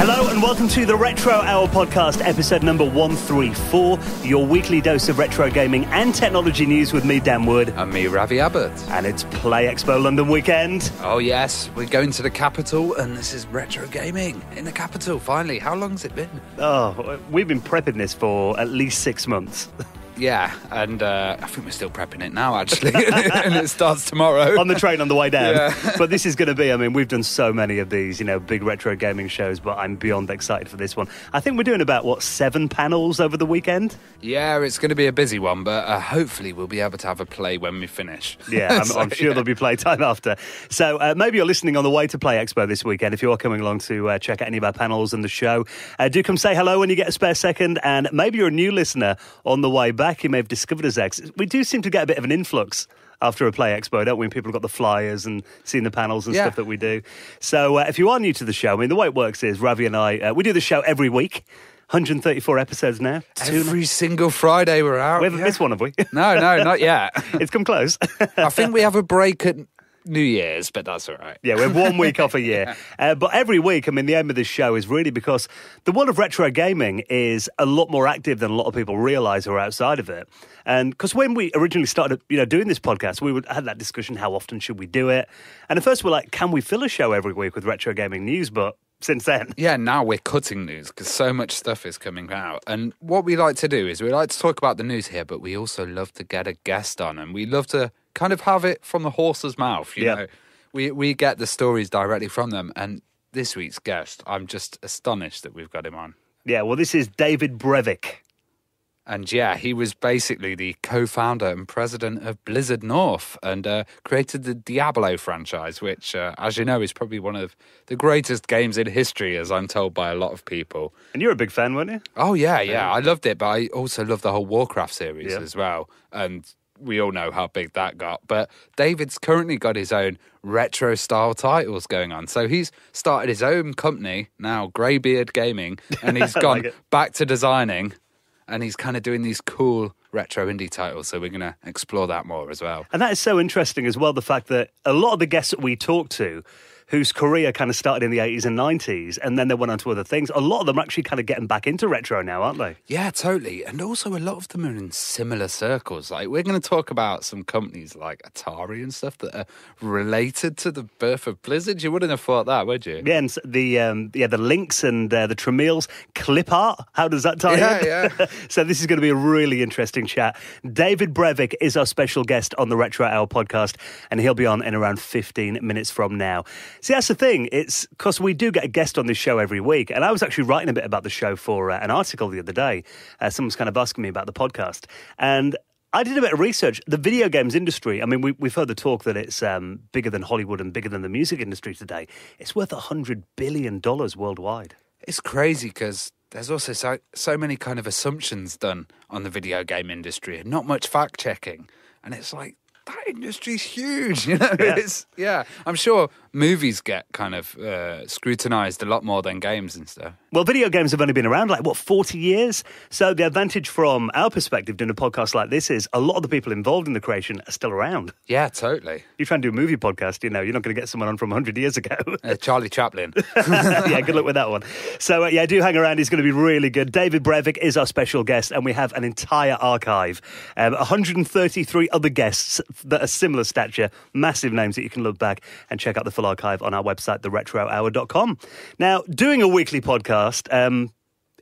Hello and welcome to the Retro Hour podcast, episode number 134, your weekly dose of retro gaming and technology news with me, Dan Wood. And me, Ravi Abbott. And it's Play Expo London weekend. Oh yes, we're going to the capital and this is retro gaming in the capital, finally. How long's it been? Oh, we've been prepping this for at least 6 months. Yeah, and I think we're still prepping it now, actually, and it starts tomorrow. On the train on the way down. Yeah. But this is going to be, we've done so many of these, big retro gaming shows, but I'm beyond excited for this one. I think we're doing about, 7 panels over the weekend? Yeah, it's going to be a busy one, but hopefully we'll be able to have a play when we finish. Yeah, I'm sure there'll be playtime after. So maybe you're listening on the way to Play Expo this weekend. If you are coming along to check out any of our panels and the show, do come say hello when you get a spare second, and maybe you're a new listener on the way back. You may have discovered us. We do seem to get a bit of an influx after a Play Expo, don't we? People have got the flyers and seen the panels and stuff that we do. So if you are new to the show, the way it works is Ravi and I, we do the show every week. 134 episodes now. Every single Friday we're out. We haven't missed one, have we? No, not yet. It's come close. I think we have a break at New Year's, but that's all right. Yeah, we have 1 week off a year. But every week, the aim of this show is really because the world of retro gaming is a lot more active than a lot of people realise who are outside of it. And because when we originally started, doing this podcast, we had that discussion, how often should we do it? And at first we're like, can we fill a show every week with retro gaming news? But since then. Yeah, now we're cutting news because so much stuff is coming out. And what we like to do is we like to talk about the news here, but we also love to get a guest on and we love to kind of have it from the horse's mouth, you know. We get the stories directly from them. And this week's guest, I'm just astonished that we've got him on. Yeah, well, this is David Brevik. And yeah, he was basically the co-founder and president of Blizzard North and created the Diablo franchise, which, as you know, is probably one of the greatest games in history, as I'm told by a lot of people. And you're a big fan, weren't you? Oh, yeah. I loved it, but I also love the whole Warcraft series as well. And we all know how big that got. But David's currently got his own retro-style titles going on. So he's started his own company, now Greybeard Gaming, and he's gone back to designing. And he's kind of doing these cool retro indie titles, so we're going to explore that more as well. And that is so interesting as well, the fact that a lot of the guests that we talk to, whose career kind of started in the 80s and 90s, and then they went on to other things, a lot of them are actually kind of getting back into retro now, aren't they? Yeah, totally. And also a lot of them are in similar circles. Like, we're going to talk about some companies like Atari and stuff that are related to the birth of Blizzard. You wouldn't have thought that, would you? Yeah, and the Lynx and the Tramiels, clip art, how does that tie in? Yeah. So this is going to be a really interesting chat. David Brevik is our special guest on the Retro Hour podcast, and he'll be on in around 15 minutes from now. See, that's the thing. It's because we do get a guest on this show every week. And I was actually writing a bit about the show for an article the other day. Someone's kind of asking me about the podcast. And I did a bit of research. The video games industry, we've heard the talk that it's bigger than Hollywood and bigger than the music industry today. It's worth $100 billion worldwide. It's crazy because there's also so many kind of assumptions done on the video game industry and not much fact-checking. And it's like, that industry's huge, Yeah. I'm sure movies get kind of scrutinised a lot more than games and stuff. Well, video games have only been around 40 years? So the advantage from our perspective doing a podcast like this is a lot of the people involved in the creation are still around. Yeah, totally. You try and do a movie podcast, you're not going to get someone on from 100 years ago. Charlie Chaplin. Yeah, good luck with that one. So, do hang around. He's going to be really good. David Brevik is our special guest, and we have an entire archive. 133 other guests that are similar stature, massive names that you can look back and check out the full archive on our website, theretrohour.com. Now, doing a weekly podcast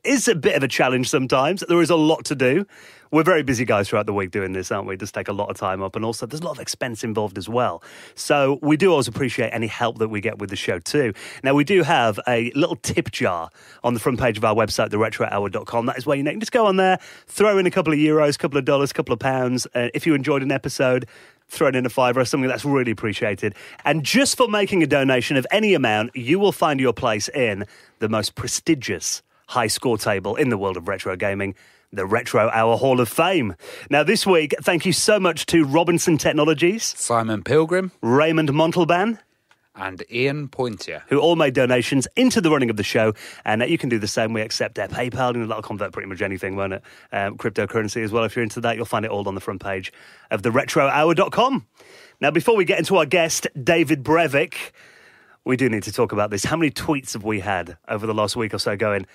is a bit of a challenge sometimes. There is a lot to do. We're very busy guys throughout the week doing this, aren't we? It does take a lot of time up, and also there's a lot of expense involved as well. So we do always appreciate any help that we get with the show too. Now, we do have a little tip jar on the front page of our website, theretrohour.com. That is where you can just go on there, throw in a couple of euros, a couple of dollars, a couple of pounds. If you enjoyed an episode, throw in a $5 or something. That's really appreciated. And just for making a donation of any amount, you will find your place in the most prestigious high score table in the world of retro gaming, the Retro Hour Hall of Fame. Now, this week, thank you so much to Robinson Technologies, Simon Pilgrim, Raymond Montalban, and Ian Pointier, who all made donations into the running of the show. And you can do the same. We accept PayPal, and that'll convert pretty much anything, won't it? Cryptocurrency as well. If you're into that, you'll find it all on the front page of the retrohour.com. Now, before we get into our guest, David Brevik, We do need to talk about this. How many tweets have we had over the last week or so going,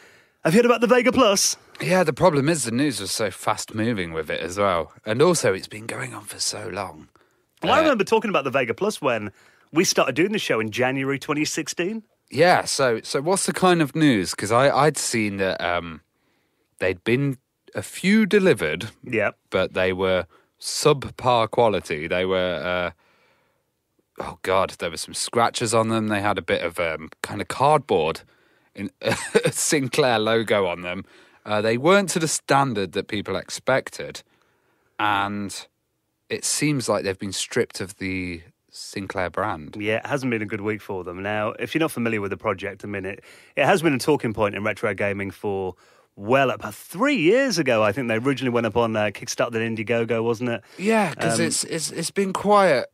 have you heard about the Vega Plus? Yeah, the problem is the news was so fast-moving with it as well. And also, it's been going on for so long. Well, I remember talking about the Vega Plus when we started doing the show in January 2016. Yeah, so what's the kind of news? Because I'd seen that they'd been a few delivered, but they were subpar quality. They were... oh, God, there were some scratches on them. They had a bit of kind of cardboard in a Sinclair logo on them. They weren't to the standard that people expected. And it seems like they've been stripped of the Sinclair brand. Yeah, it hasn't been a good week for them. Now, if you're not familiar with the project, it has been a talking point in retro gaming for... well, about 3 years ago, I think they originally went up on Kickstarter and Indiegogo, wasn't it? Yeah, because it's been quite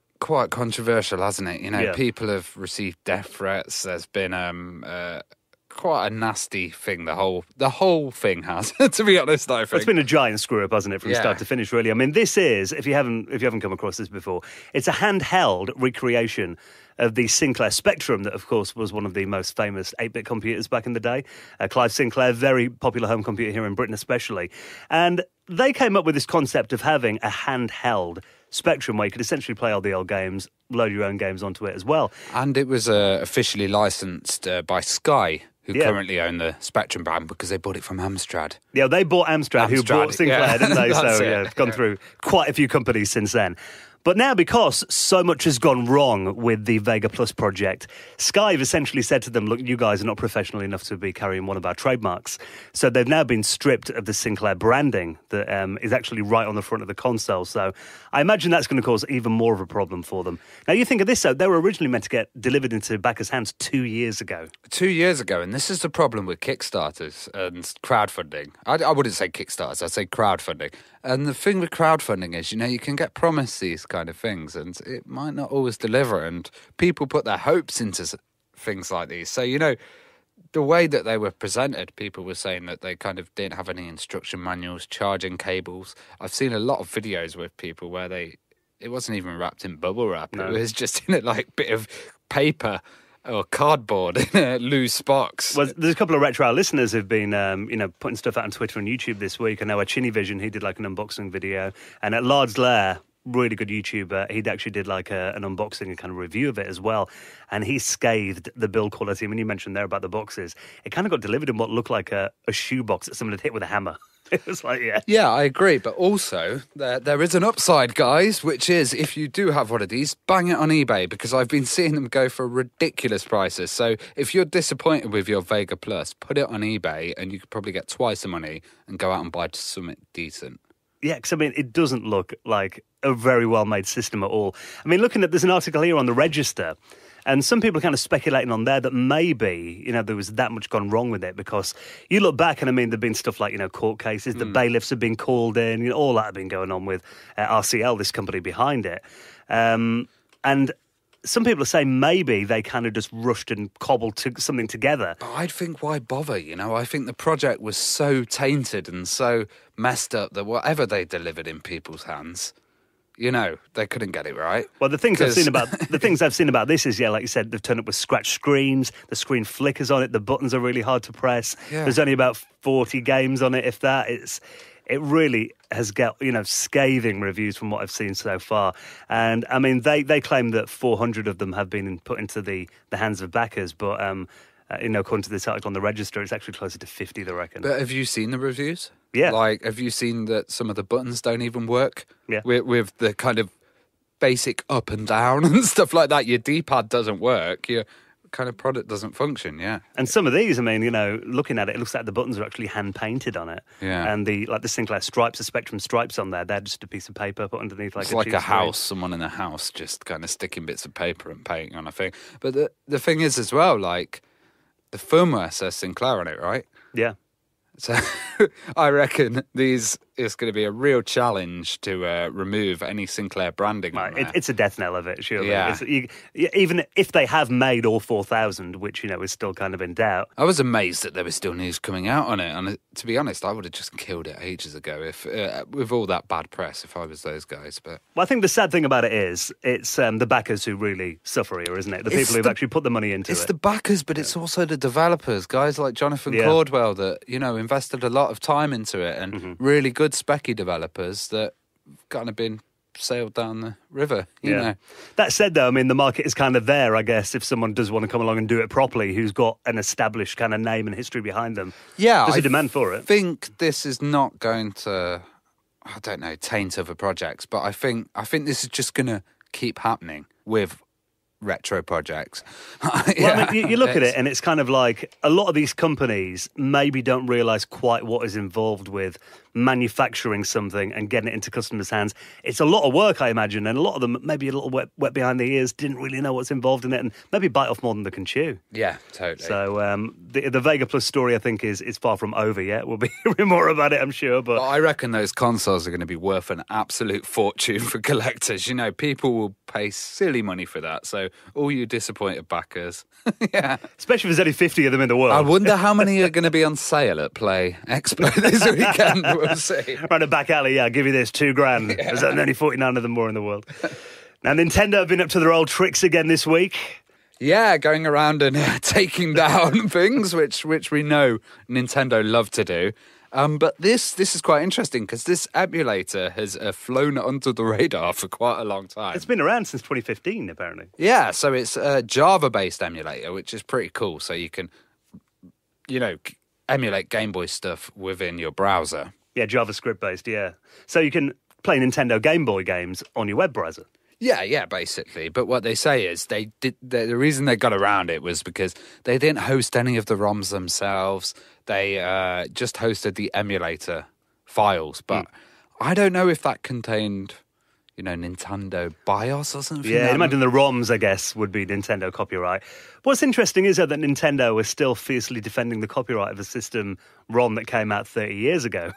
controversial, hasn't it? You know, people have received death threats. There's been quite a nasty thing. The whole thing has, to be honest. I think it's been a giant screw up, hasn't it, from start to finish? Really. I mean, this is if you haven't come across this before, it's a handheld recreation of the Sinclair Spectrum that, of course, was one of the most famous 8-bit computers back in the day. Clive Sinclair, very popular home computer here in Britain especially. And they came up with this concept of having a handheld Spectrum where you could essentially play all the old games, load your own games onto it as well. And it was officially licensed by Sky, who currently own the Spectrum brand, because they bought it from Amstrad. Yeah, they bought Amstrad who bought Sinclair, didn't they? So, it's gone through quite a few companies since then. But now, because so much has gone wrong with the Vega Plus project, Sky have essentially said to them, look, you guys are not professional enough to be carrying one of our trademarks. So they've now been stripped of the Sinclair branding that is actually right on the front of the console. So I imagine that's going to cause even more of a problem for them. Now, you think of this, though, they were originally meant to get delivered into backers' hands 2 years ago. 2 years ago, and this is the problem with Kickstarters and crowdfunding. I wouldn't say Kickstarters, I'd say crowdfunding. And the thing with crowdfunding is, you can get promised these kind of things and it might not always deliver, and people put their hopes into things like these. So, the way that they were presented, people were saying that they kind of didn't have any instruction manuals, charging cables. I've seen a lot of videos with people where it wasn't even wrapped in bubble wrap. No. It was just in a bit of paper or cardboard in a loose box. Well, there's a couple of retro listeners who've been, putting stuff out on Twitter and YouTube this week. I know Chinny Vision, he did an unboxing video, and at Large Lair, really good YouTuber, he'd actually did an unboxing and kind of review of it as well, and he scathed the build quality. I mean, you mentioned there about the boxes. It kind of got delivered in what looked like a shoebox that someone had hit with a hammer. It was Yeah, I agree. But also, there is an upside, guys, which is if you do have one of these, bang it on eBay, because I've been seeing them go for ridiculous prices. So if you're disappointed with your Vega Plus, put it on eBay and you could probably get twice the money and go out and buy something decent. Yeah, because, it doesn't look like a very well-made system at all. There's an article here on the Register, and some people are kind of speculating on there that maybe, there was that much gone wrong with it, because you look back and, there've been stuff like, court cases, the bailiffs have been called in, all that have been going on with RCL, this company behind it. And some people are saying maybe they kind of just rushed and cobbled something together. But I think why bother, I think the project was so tainted and so messed up that whatever they delivered in people's hands, they couldn't get it right. Well, the things I've seen about this is, like you said, they've turned up with scratched screens, the screen flickers on it, the buttons are really hard to press. Yeah. There's only about 40 games on it, if that. It really has got, scathing reviews from what I've seen so far. And, they claim that 400 of them have been put into the hands of backers, but, according to this article on the Register, it's actually closer to 50, they reckon. But have you seen the reviews? Yeah. Have you seen that some of the buttons don't even work? Yeah. With the kind of basic up and down and stuff like that. Your D-pad doesn't work. Your kind of product doesn't function, yeah. And some of these, looking at it, it looks like the buttons are actually hand-painted on it. Yeah. And the Sinclair stripes, the Spectrum stripes on there, they're just a piece of paper put underneath it's like a house, someone in a house just kind of sticking bits of paper and painting on a thing. But the thing is as well, the firmware says Sinclair on it, right? Yeah. So I reckon it's going to be a real challenge to remove any Sinclair branding on there. It's a death knell of it, surely. Yeah. Even if they have made all 4,000, which, is still kind of in doubt. I was amazed that there was still news coming out on it. And to be honest, I would have just killed it ages ago if with all that bad press if I was those guys. But Well, I think the sad thing about it is it's the backers who really suffer here, isn't it? The people who've actually put the money into it. It's the backers, but it's also the developers, guys like Jonathan Caldwell that, invested a lot of time into it and really good specky developers that kind of been sailed down the river, you know. That said, though, the market is kind of there, I guess, if someone does want to come along and do it properly, who's got an established kind of name and history behind them. Yeah. There's a demand for it. I think this is not going to, I don't know, taint other projects, but I think this is just going to keep happening with retro projects. Well, you look at it and it's kind of like a lot of these companies maybe don't realise quite what is involved with manufacturing something and getting it into customers' hands. It's a lot of work, I imagine, and a lot of them maybe a little wet behind the ears, didn't really know what's involved in it, and maybe bite off more than they can chew. Yeah, totally. So the Vega Plus story, I think, is far from over yet. We'll be hearing more about it, I'm sure. But I reckon those consoles are going to be worth an absolute fortune for collectors. People will pay silly money for that. So all you disappointed backers, especially if there's only 50 of them in the world. I wonder how many are going to be on sale at Play Expo this weekend. We'll see. Right, a back alley, I'll give you this, $2,000. There's only 49 of them more in the world. Now, Nintendo have been up to their old tricks again this week. Yeah, going around and taking down things, which we know Nintendo love to do. But this is quite interesting because this emulator has flown under the radar for quite a long time. It's been around since 2015, apparently. Yeah, so it's a Java-based emulator, which is pretty cool. So you can, emulate Game Boy stuff within your browser. Yeah, JavaScript-based, yeah. So you can play Nintendo Game Boy games on your web browser. Yeah, basically. But what they say is the reason they got around it was because they didn't host any of the ROMs themselves. They just hosted the emulator files. But I don't know if that contained, Nintendo BIOS or something. Yeah, imagine the ROMs, I guess, would be Nintendo copyright. What's interesting is that Nintendo is still fiercely defending the copyright of a system ROM that came out 30 years ago.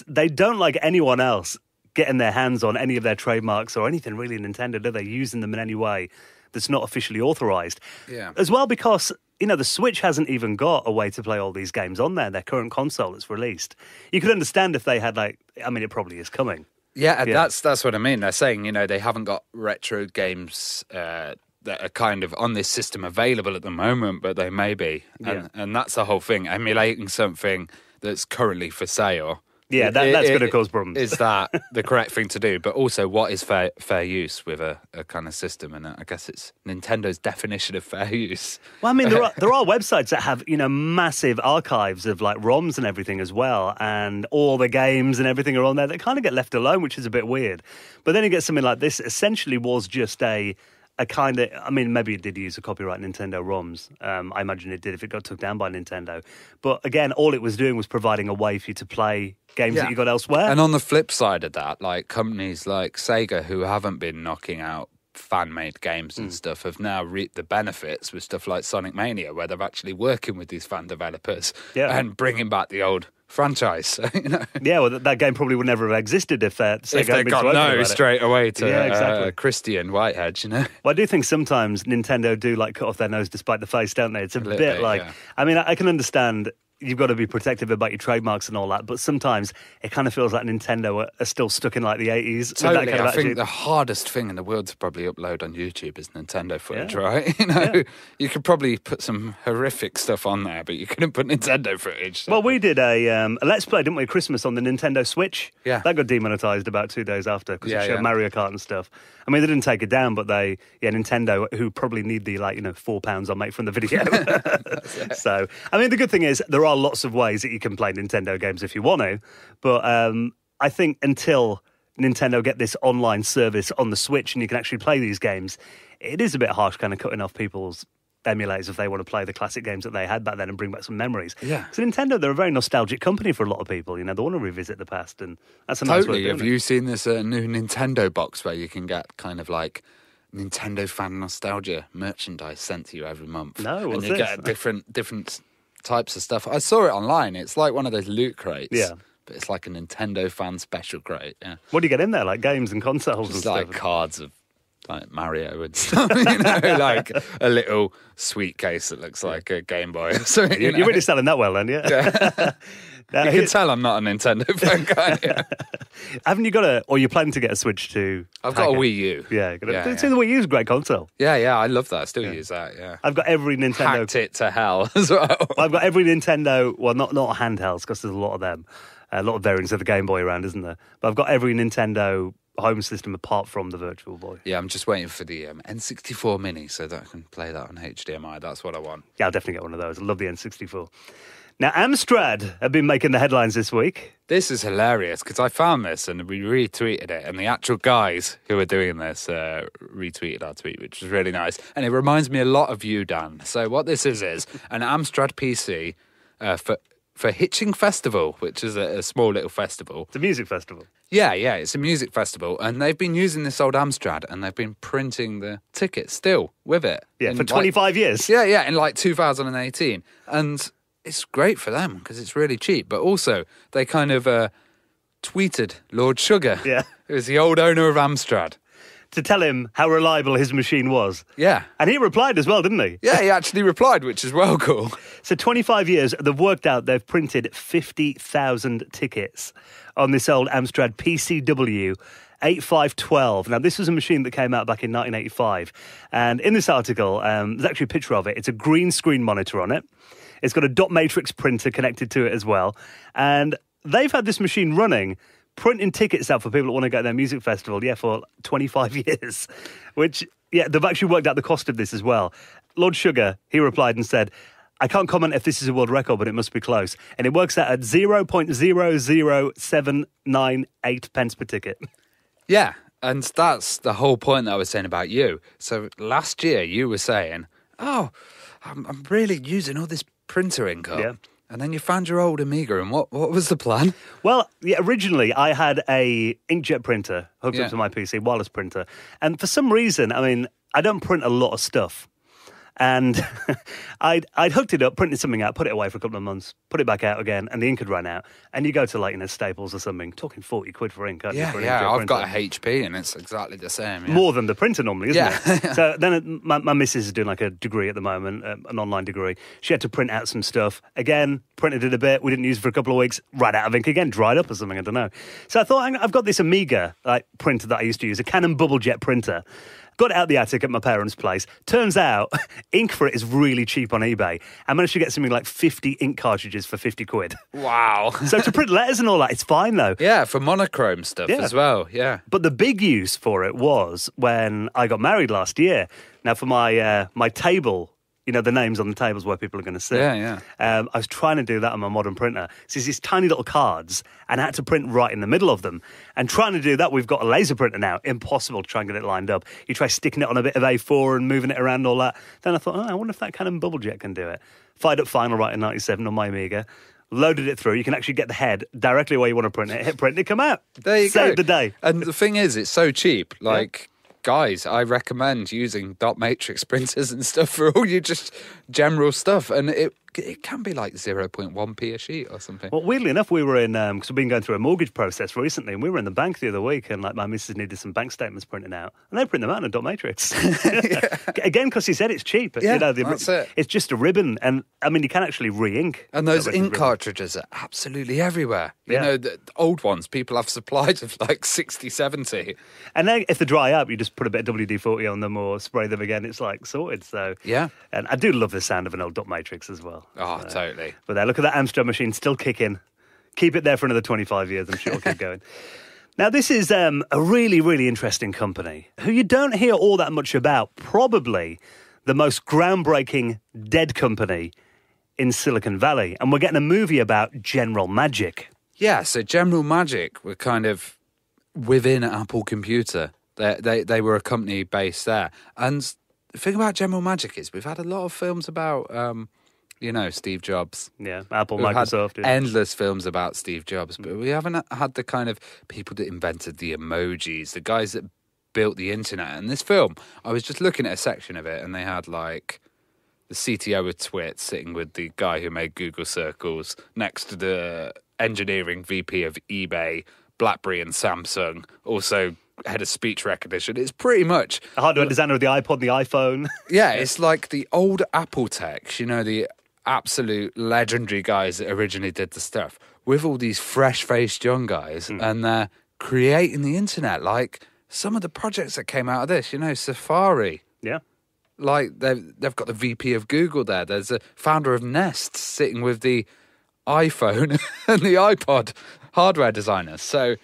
They don't like anyone else getting their hands on any of their trademarks or anything really Nintendo, do they? Using them in any way that's not officially authorised. Yeah. As well because, the Switch hasn't even got a way to play all these games on there, their current console that's released. You could understand if they had it probably is coming. Yeah, that's what I mean. They're saying, they haven't got retro games that are kind of on this system available at the moment, but they may be. And that's the whole thing, emulating something that's currently for sale. Yeah, that's going to cause problems. Is that the correct thing to do? But also, what is fair use with a kind of system? And I guess it's Nintendo's definition of fair use. Well, there are websites that have, massive archives of ROMs and everything as well. And all the games and everything are on there that kind of get left alone, which is a bit weird. But then you get something like this, essentially was just a kind of, maybe it did use a copyright Nintendo ROMs. I imagine it did if it got took down by Nintendo. But again, all it was doing was providing a way for you to play games that you got elsewhere. And on the flip side of that, companies like Sega, who haven't been knocking out fan-made games and stuff, have now reaped the benefits with stuff like Sonic Mania, where they're actually working with these fan developers and bringing back the old franchise. So, Yeah, well, that game probably would never have existed if they got no straight away to exactly. Christian Whitehead, Well, I do think sometimes Nintendo do cut off their nose despite the face, don't they? It's a bit like, yeah. I can understand you've got to be protective about your trademarks and all that, but sometimes it kind of feels like Nintendo are still stuck in the 80s. Totally, that kind of I think the hardest thing in the world to probably upload on YouTube is Nintendo footage, right? You could probably put some horrific stuff on there, but you couldn't put Nintendo footage. So. Well, we did a Let's Play, didn't we, Christmas on the Nintendo Switch? Yeah. That got demonetised about 2 days after because it showed Mario Kart and stuff. They didn't take it down, but Nintendo, who probably need the £4 I'll make from the video. So, the good thing is there are lots of ways that you can play Nintendo games if you want to, but I think until Nintendo get this online service on the Switch and you can actually play these games, it is a bit harsh kind of cutting off people's emulators if they want to play the classic games that they had back then and bring back some memories. Yeah. So Nintendo, they're a very nostalgic company for a lot of people. They want to revisit the past, and that's a nice way of doing Have you seen this new Nintendo box where you can get kind of Nintendo fan nostalgia merchandise sent to you every month? No, and you get different types of stuff. I saw it online. It's like one of those loot crates. Yeah. But it's like a Nintendo fan special crate. Yeah. What do you get in there? Like games and consoles and It's stuff? like cards of like Mario and stuff, like a little sweet case that looks like a Game Boy or something. You're really selling that well then, yeah? You can tell I'm not a Nintendo fan guy. Yeah. Haven't you got or you're planning to get a Switch to... I've got a Wii U. Yeah. The Wii U is a great console. Yeah, I love that. I still use that, yeah. I've got every Nintendo... Hacked it to hell as well. I've got every Nintendo... Well, not handhelds, because there's a lot of them. A lot of variants of the Game Boy around, isn't there? But I've got every Nintendo home system apart from the Virtual Boy. Yeah, I'm just waiting for the N64 Mini so that I can play that on HDMI. That's what I want. Yeah, I'll definitely get one of those. I love the N64. Now, Amstrad have been making the headlines this week. This is hilarious because I found this and we retweeted it, and the actual guys who were doing this retweeted our tweet, which was really nice. And it reminds me a lot of you, Dan. So what this is an Amstrad PC for Hitching Festival, which is a small little festival. It's a music festival. Yeah, it's a music festival, and they've been using this old Amstrad, and they've been printing the tickets still with it. Yeah, for 25 years. Yeah, in like 2018. And it's great for them because it's really cheap. But also, they kind of tweeted Lord Sugar, who is the old owner of Amstrad, to tell him how reliable his machine was. Yeah. And he replied as well, didn't he? Yeah, he actually replied, which is well cool. So 25 years, they've worked out they've printed 50,000 tickets on this old Amstrad PCW 8512. Now, this was a machine that came out back in 1985. And in this article, there's actually a picture of it. It's a green screen monitor on it. It's got a dot matrix printer connected to it as well. And they've had this machine running, printing tickets out for people that want to go to their music festival, for 25 years, which, they've actually worked out the cost of this as well. Lord Sugar, he replied and said, I can't comment if this is a world record, but it must be close. And it works out at 0.00798 pence per ticket. Yeah, and that's the whole point that I was saying about you. So last year you were saying, I'm really using all this printer income. Yeah. And then you found your old Amiga, and what was the plan? Well, originally I had a inkjet printer hooked up to my PC, wireless printer. And for some reason, I don't print a lot of stuff. And I'd hooked it up, printed something out, put it away for a couple of months, put it back out again, and the ink had run out. And you go to Staples or something, talking 40 quid for ink. I've got a HP and it's exactly the same. Yeah. More than the printer normally, isn't it? So then my missus is doing a degree at the moment, an online degree. She had to print out some stuff. Again, printed it a bit. We didn't use it for a couple of weeks. Ran out of ink again, dried up or something, I don't know. So I thought, I've got this Amiga printer that I used to use, a Canon bubble jet printer. Got it out the attic at my parents' place. Turns out, ink for it is really cheap on eBay. I managed to get something like 50 ink cartridges for 50 quid. Wow. So to print letters and all that, it's fine though. Yeah, for monochrome stuff as well, yeah. But the big use for it was when I got married last year. Now for my table, the names on the tables where people are going to sit. Yeah. I was trying to do that on my modern printer. So it's these tiny little cards, and I had to print right in the middle of them. And trying to do that, we've got a laser printer now. Impossible to try and get it lined up. You try sticking it on a bit of A4 and moving it around and all that. Then I thought, I wonder if that Canon bubble jet can do it. Fired up Final Write in 97 on my Amiga. Loaded it through. You can actually get the head directly where you want to print it. Hit print and it come out. There you go. Saved the day. And the thing is, it's so cheap. Guys, I recommend using dot matrix printers and stuff for all your just general stuff. And it can be like 0.1p a sheet or something. Well, weirdly enough, we were in, because we've been going through a mortgage process recently, and we were in the bank the other week, and my missus needed some bank statements printed out, and they print them out in a dot matrix. Again, because he said it's cheap. Yeah, that's it. It's just a ribbon, and you can actually re-ink. And those ink cartridges are absolutely everywhere. You the old ones, people have supplies of 60, 70. And then if they dry up, you just put a bit of WD-40 on them or spray them again, it's sorted. So yeah. And I do love the sound of an old dot matrix as well. Oh, totally. But there, look at that Amstrad machine still kicking. Keep it there for another 25 years. I'm sure it'll keep going. Now, this is a really, really interesting company who you don't hear all that much about. Probably the most groundbreaking dead company in Silicon Valley. And we're getting a movie about General Magic. Yeah, so General Magic were kind of within Apple Computer. They were a company based there. And the thing about General Magic is we've had a lot of films about... Steve Jobs. Yeah, Apple, We've Microsoft. Had endless films about Steve Jobs, but we haven't had the kind of people that invented the emojis, the guys that built the internet. And this film, I was just looking at a section of it, and they had the CTO of Twit sitting with the guy who made Google Circles next to the engineering VP of eBay, BlackBerry and Samsung, also head of speech recognition. It's pretty much a hardware designer of the iPod, the iPhone. Yeah, it's like the old Apple techs, the absolute legendary guys that originally did the stuff, with all these fresh-faced young guys, and they're creating the internet. Like some of the projects that came out of this, Safari. Yeah. Like they've got the VP of Google there. There's a founder of Nest sitting with the iPhone and the iPod hardware designers. So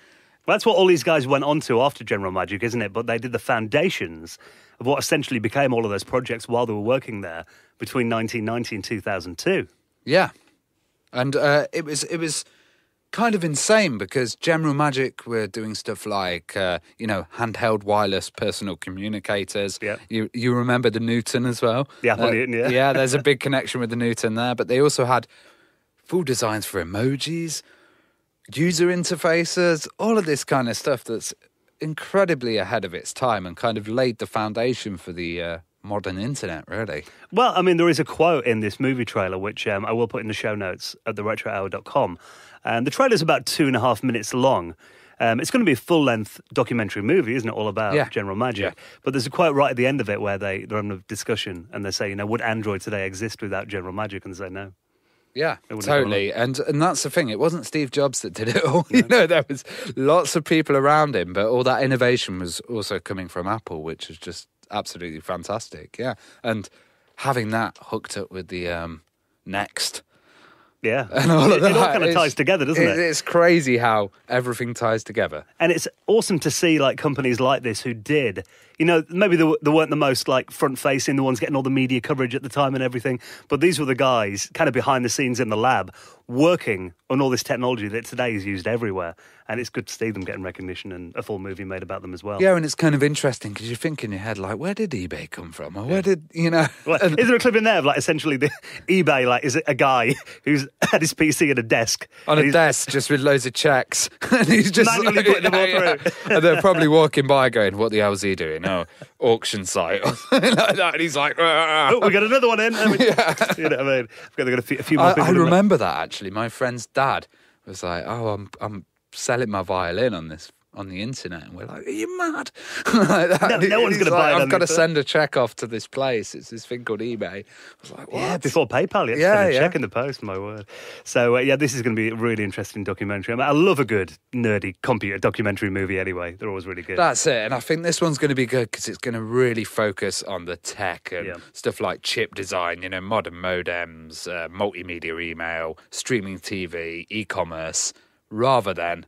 that's what all these guys went on to after General Magic, isn't it? But they did the foundations of what essentially became all of those projects while they were working there between 1990 and 2002. Yeah. And it was kind of insane because General Magic were doing stuff like, handheld wireless personal communicators. Yeah. You remember the Newton as well? The Apple Newton, yeah. Yeah, there's a big connection with the Newton there. But they also had full designs for emojis, user interfaces, all of this kind of stuff that's incredibly ahead of its time and kind of laid the foundation for the modern internet, really. Well, I mean, there is a quote in this movie trailer, which I will put in the show notes at theretrohour.com. And the trailer's about 2.5 minutes long. It's going to be a full-length documentary movie, isn't it, all about General Magic? Yeah. But there's a quote right at the end of it where they're having a discussion and they say, would Android today exist without General Magic? And they say no. Yeah, totally. And that's the thing. It wasn't Steve Jobs that did it all. No. There was lots of people around him, but all that innovation was also coming from Apple, which is just absolutely fantastic. Yeah. And having that hooked up with the Next. Yeah. And all of that. It all kind of ties together, doesn't it? It's crazy how everything ties together. And it's awesome to see companies like this who did, maybe they weren't the most front-facing, the ones getting all the media coverage at the time and everything, but these were the guys kind of behind the scenes in the lab working on all this technology that today is used everywhere. And it's good to see them getting recognition and a full movie made about them as well. Yeah, and it's kind of interesting because you think in your head, where did eBay come from? Or where did, Well, is there a clip in there of, essentially the eBay, is it a guy who's had his PC at a desk? On a desk, just with loads of checks. And he's just manually putting them all through. And they're probably walking by going, what the hell's he doing? Oh, auction site or something like that. And he's like, oh, we got another one in. You know what I mean? They've got a few more people. I remember that, actually. My friend's dad was like, oh, I'm selling my violin on the internet, and we're like, are you mad? Like that. No one's going to buy it. I've got to send a check off to this place. It's this thing called eBay. I was like, what? Yeah, before PayPal, you had to send a check in the post, my word. So, this is going to be a really interesting documentary. I love a good, nerdy computer documentary movie anyway. They're always really good. That's it. And I think this one's going to be good because it's going to really focus on the tech and stuff like chip design, modern modems, multimedia email, streaming TV, e-commerce, rather than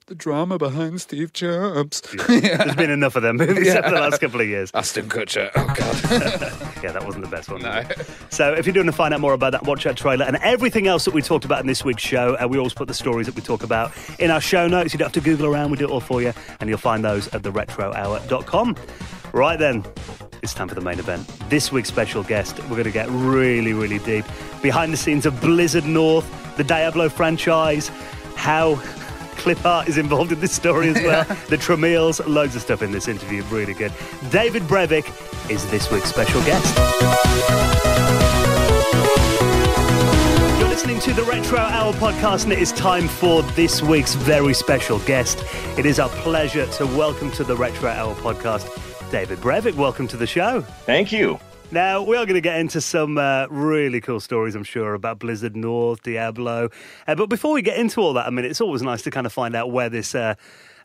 the drama behind Steve Jobs. Yeah. There's been enough of them movies over the last couple of years. Aston Kutcher. Oh, God. Yeah, that wasn't the best one. No. So if you're doing to find out more about that, watch that trailer and everything else that we talked about in this week's show. We always put the stories that we talk about in our show notes. You don't have to Google around. We do it all for you. And you'll find those at theretrohour.com. Right then, it's time for the main event. This week's special guest, we're going to get really, really deep. Behind the scenes of Blizzard North, the Diablo franchise, how clip art is involved in this story as well. The Tramiels, loads of stuff in this interview, really good. David Brevik is this week's special guest. You're listening to the Retro Hour podcast, and it is time for this week's very special guest. It is our pleasure to welcome to the Retro Hour podcast David Brevik. Welcome to the show. Thank you. Now, we are going to get into some really cool stories, I'm sure, about Blizzard North, Diablo. But before we get into all that, it's always nice to kind of find out where this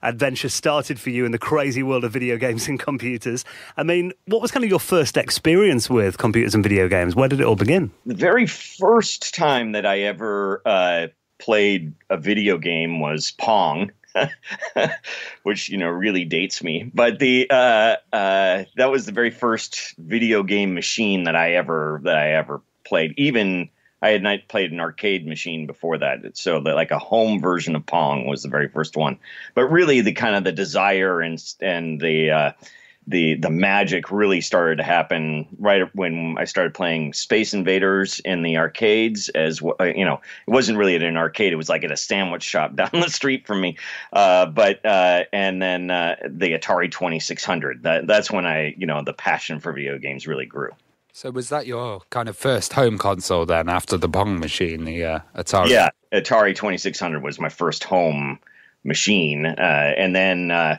adventure started for you in the crazy world of video games and computers. What was kind of your first experience with computers and video games? Where did it all begin? The very first time that I ever played a video game was Pong. Which really dates me, but that was the very first video game machine that I ever played. Even I had not played an arcade machine before that, so a home version of Pong was the very first one. But really, the kind of the desire and the magic really started to happen right when I started playing Space Invaders in the arcades. It wasn't really at an arcade; it was like at a sandwich shop down the street from me. And then the Atari 2600. That's when the passion for video games really grew. So was that your kind of first home console then, after the Pong machine, the Atari? Yeah, Atari 2600 was my first home machine. And then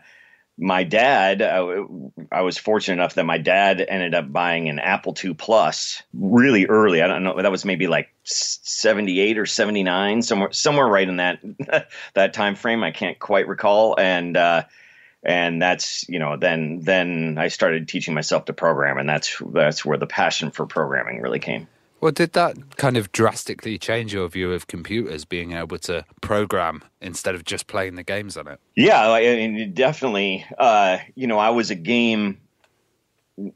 my dad, I was fortunate enough that my dad ended up buying an Apple II Plus really early. I don't know, that was maybe like 78 or 79, somewhere right in that time frame. I can't quite recall. And that's, then I started teaching myself to program, and that's where the passion for programming really came. Well, did that kind of drastically change your view of computers, being able to program instead of just playing the games on it? Yeah, I mean, definitely. I was a game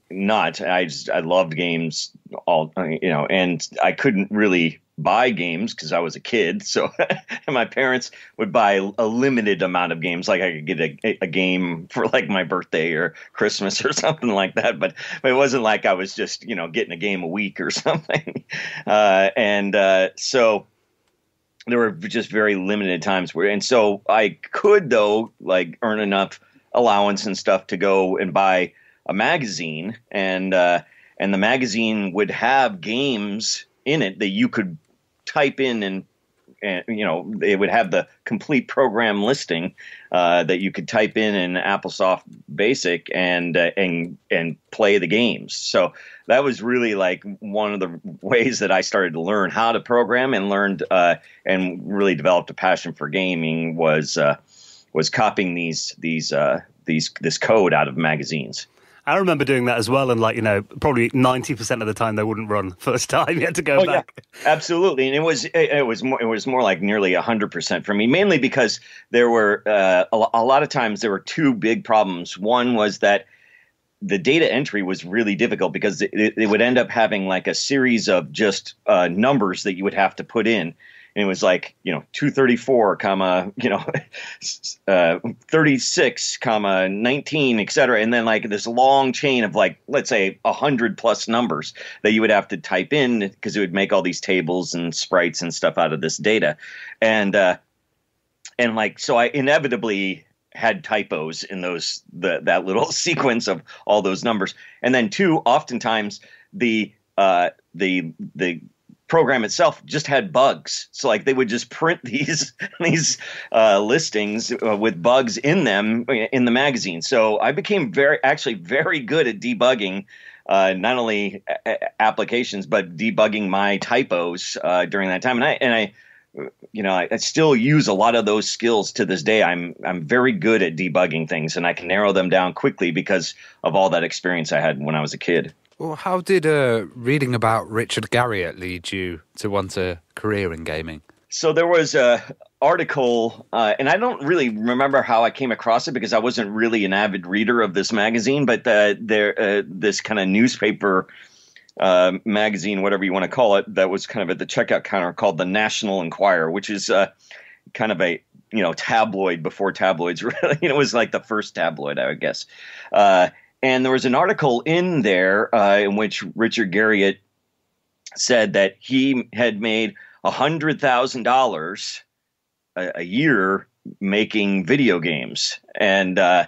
nut. I loved games and I couldn't really buy games because I was a kid. So and my parents would buy a limited amount of games. Like I could get a game for like my birthday or Christmas or something like that. But it wasn't like I was just, getting a game a week or something. So there were just very limited times and so I could though like earn enough allowance and stuff to go and buy a magazine, and the magazine would have games in it that you could type in, and it would have the complete program listing that you could type in AppleSoft Basic and play the games. So that was really like one of the ways that I started to learn how to program and learned and really developed a passion for gaming was copying this code out of magazines. I remember doing that as well, and probably 90% of the time they wouldn't run first time. You had to go back. Yeah, absolutely, and it was more like nearly 100% for me, mainly because there were a lot of times there were two big problems. One was that the data entry was really difficult because it would end up having like a series of just numbers that you would have to put in. And it was like, 234, 36, 19, et cetera. And then like this long chain of like, let's say 100 plus numbers that you would have to type in because it would make all these tables and sprites and stuff out of this data. And so I inevitably had typos in that little sequence of all those numbers. And then two, oftentimes the program itself just had bugs. So like they would just print these listings with bugs in them in the magazine. So I became very good at debugging not only applications but debugging my typos during that time. And I still use a lot of those skills to this day. I'm very good at debugging things, and I can narrow them down quickly because of all that experience I had when I was a kid. Well, how did reading about Richard Garriott lead you to want a career in gaming? So there was an article, and I don't really remember how I came across it because I wasn't really an avid reader of this magazine, but this kind of newspaper magazine, whatever you want to call it, that was kind of at the checkout counter called the National Enquirer, which is kind of a tabloid before tabloids really. It was like the first tabloid, I would guess. And there was an article in there in which Richard Garriott said that he had made $100,000 a year making video games. And I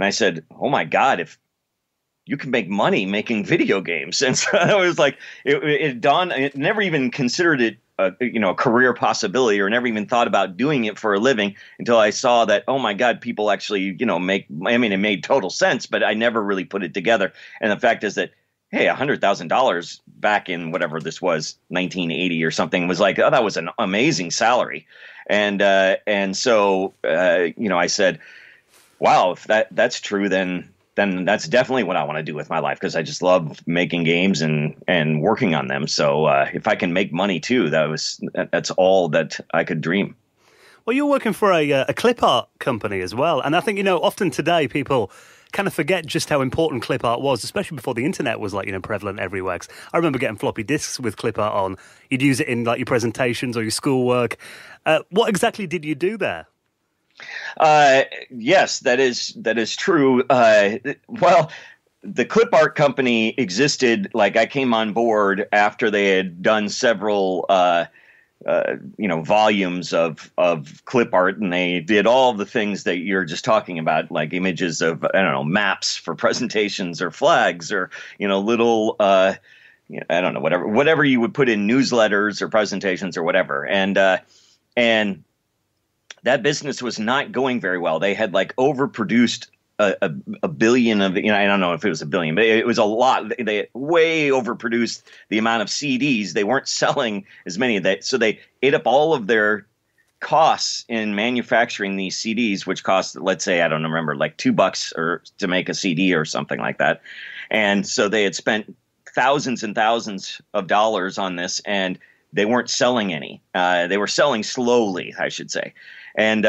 said, oh, my God, if you can make money making video games. And so I was like, it dawned, I never even considered it a career possibility or never even thought about doing it for a living until I saw that, oh my God, people actually, it made total sense, but I never really put it together. And the fact is that, hey, $100,000 back in whatever this was, 1980 or something, was like, oh, that was an amazing salary. And so I said, wow, if that's true, then that's definitely what I want to do with my life, because I just love making games and working on them. So if I can make money too, that's all that I could dream. Well, you're working for a clip art company as well. And I think, often today people kind of forget just how important clip art was, especially before the internet was prevalent everywhere. 'Cause I remember getting floppy disks with clip art on. You'd use it in your presentations or your schoolwork. What exactly did you do there? Yes, that is true. Well, the clip art company existed, I came on board after they had done several, volumes of clip art, and they did all the things that you're just talking about, like images of, maps for presentations or flags or, little, I don't know, whatever you would put in newsletters or presentations or whatever. And that business was not going very well. They had like overproduced a billion of, I don't know if it was a billion, but it was a lot. They way overproduced the amount of CDs. They weren't selling as many of that. So they ate up all of their costs in manufacturing these CDs, which cost, let's say, I don't remember, like $2 or to make a CD or something like that. And so they had spent thousands and thousands of dollars on this, and they weren't selling any. They were selling slowly, I should say. And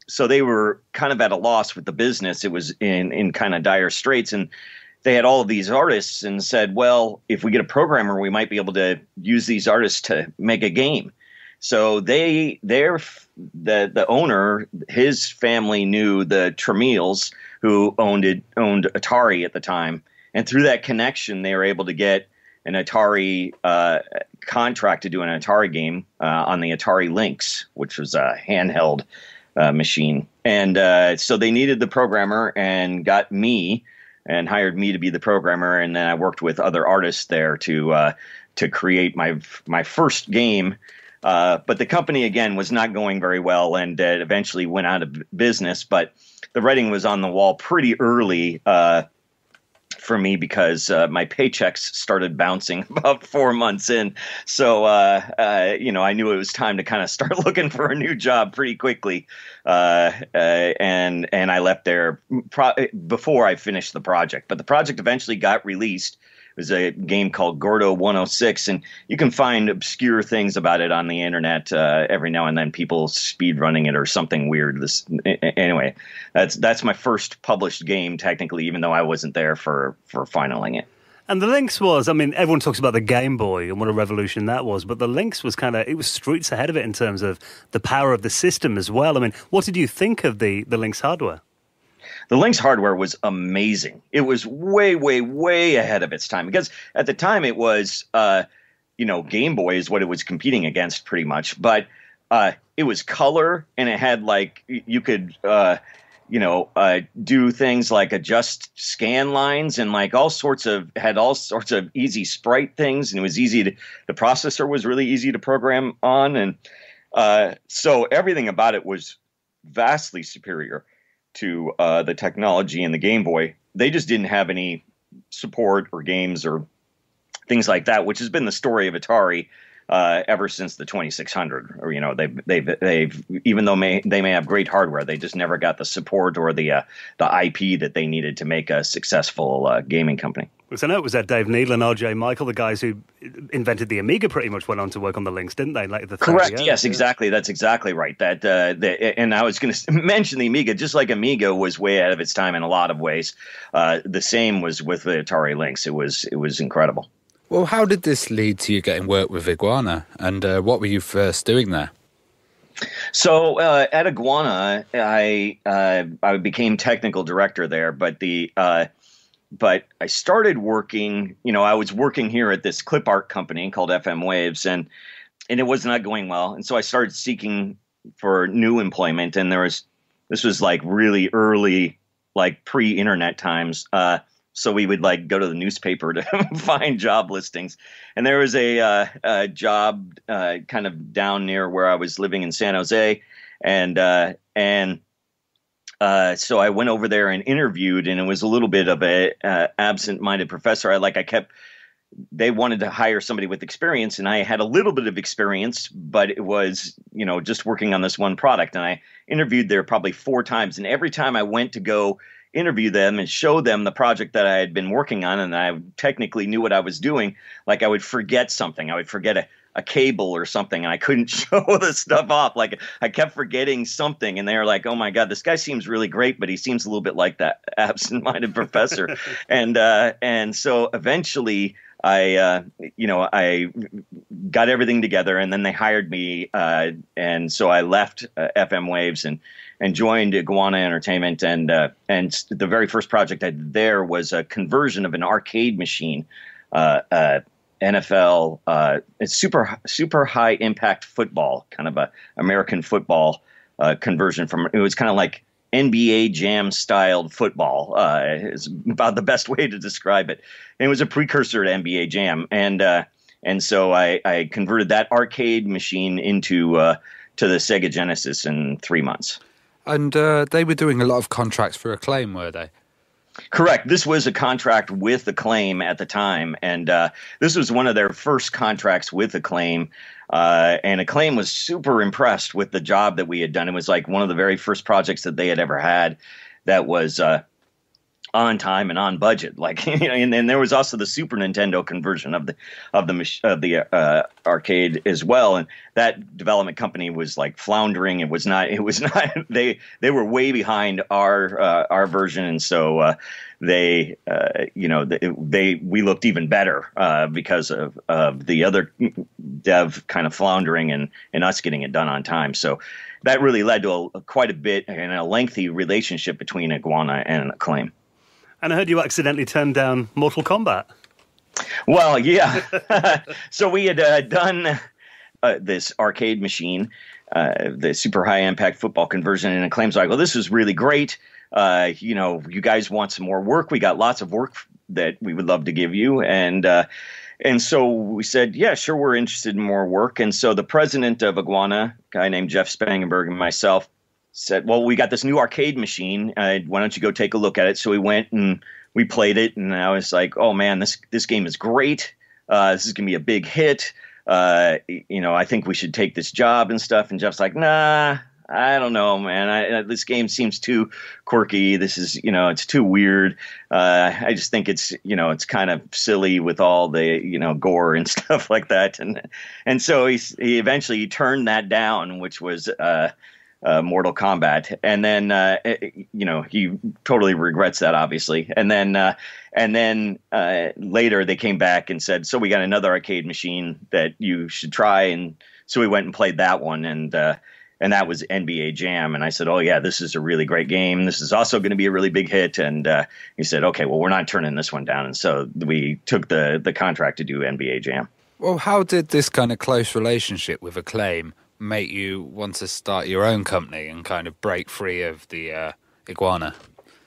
so they were kind of at a loss with the business. It was in kind of dire straits. And they had all of these artists and said, well, if we get a programmer, we might be able to use these artists to make a game. So the owner, his family knew the Tramiels, who owned Atari at the time. And through that connection, they were able to get an Atari contract to do an Atari game on the Atari Lynx, which was a handheld machine. And so they needed the programmer and got me and hired me to be the programmer. And then I worked with other artists there to create my first game. But the company, again, was not going very well, and eventually went out of business. But the writing was on the wall pretty early for me, because my paychecks started bouncing about 4 months in. So, I knew it was time to kind of start looking for a new job pretty quickly. And I left there before I finished the project. But the project eventually got released. It was a game called Gordo 106, and you can find obscure things about it on the internet every now and then. People speed running it or something weird. Anyway, that's my first published game, technically, even though I wasn't there for finaling it. And the Lynx was, everyone talks about the Game Boy and what a revolution that was, but the Lynx was it was streets ahead of it in terms of the power of the system as well. What did you think of the Lynx hardware? The Lynx hardware was amazing. It was way, way, way ahead of its time, because at the time it was, Game Boy is what it was competing against pretty much. But it was color, and it had you could, do things like adjust scan lines and all sorts of easy sprite things. And it was easy the processor was really easy to program on. And so everything about it was vastly superior to the technology in the Game Boy. They just didn't have any support or games or things like that, which has been the story of Atari ever since the 2600. Or they've even though they may have great hardware, they just never got the support or the IP that they needed to make a successful gaming company. So I know it was that Dave Neal and R.J. Michael, the guys who invented the Amiga, pretty much went on to work on the Lynx, didn't they? Correct. Yes, exactly. That's exactly right. And I was going to mention the Amiga. Just like Amiga was way ahead of its time in a lot of ways, the same was with the Atari Lynx. It was incredible. Well, how did this lead to you getting work with Iguana, and what were you first doing there? So at Iguana, I became technical director there, but But I started working, I was working here at this clip art company called FM Waves, and it was not going well. And so I started seeking for new employment. And this was really early, pre-internet times. So we would go to the newspaper to find job listings. And there was a job kind of down near where I was living in San Jose. So I went over there and interviewed, and it was a little bit of a absent-minded professor. They wanted to hire somebody with experience, and I had a little bit of experience, but it was, just working on this one product. And I interviewed there probably 4 times, and every time I went to go interview them and show them the project that I had been working on, and I technically knew what I was doing, I would forget something. I would forget a cable or something, and I couldn't show the stuff off. I kept forgetting something, and they were like, "Oh my God, this guy seems really great, but he seems a little bit like that absent-minded professor." And so eventually I got everything together, and then they hired me, and so I left FM Waves and joined Iguana Entertainment, and the very first project I did there was a conversion of an arcade machine. NFL, it's super high impact football, kind of a American football conversion from. It was kind of like NBA Jam styled football. Is about the best way to describe it. And it was a precursor to NBA Jam, and so I converted that arcade machine into to the Sega Genesis in 3 months. And they were doing a lot of contracts for Acclaim, were they? Correct. This was a contract with Acclaim at the time, and this was one of their first contracts with Acclaim. And Acclaim was super impressed with the job that we had done. It was like one of the very first projects that they had ever had that was on time and on budget. Like, and then there was also the Super Nintendo conversion of the arcade as well. And that development company was like floundering. It was not. They were way behind our version, and so we looked even better because of the other dev kind of floundering and us getting it done on time. So that really led to quite a bit and a lengthy relationship between Iguana and Acclaim. And I heard you accidentally turned down Mortal Kombat. Well, yeah. So we had done this arcade machine, the super high impact football conversion, and Acclaim's like, well, this is really great. You guys want some more work? We got lots of work that we would love to give you. And so we said, yeah, sure, we're interested in more work. And so the president of Iguana, a guy named Jeff Spangenberg, and myself said, well, we got this new arcade machine. Why don't you go take a look at it? So we went and we played it, and I was like, oh man, this game is great. This is gonna be a big hit. I think we should take this job and stuff. And Jeff's like, nah, I don't know, man. This game seems too quirky. This is, it's too weird. I just think it's kind of silly with all the, gore and stuff like that. And so he eventually turned that down, which was Mortal Kombat, and then he totally regrets that, obviously. And then later they came back and said, so we got another arcade machine that you should try, and so we went and played that one, and that was NBA Jam. And I said, oh yeah, this is a really great game. This is also going to be a really big hit. And he said, okay, well, we're not turning this one down. And so we took the contract to do NBA Jam. Well, how did this kind of close relationship with Acclaim make you want to start your own company and kind of break free of the Iguana?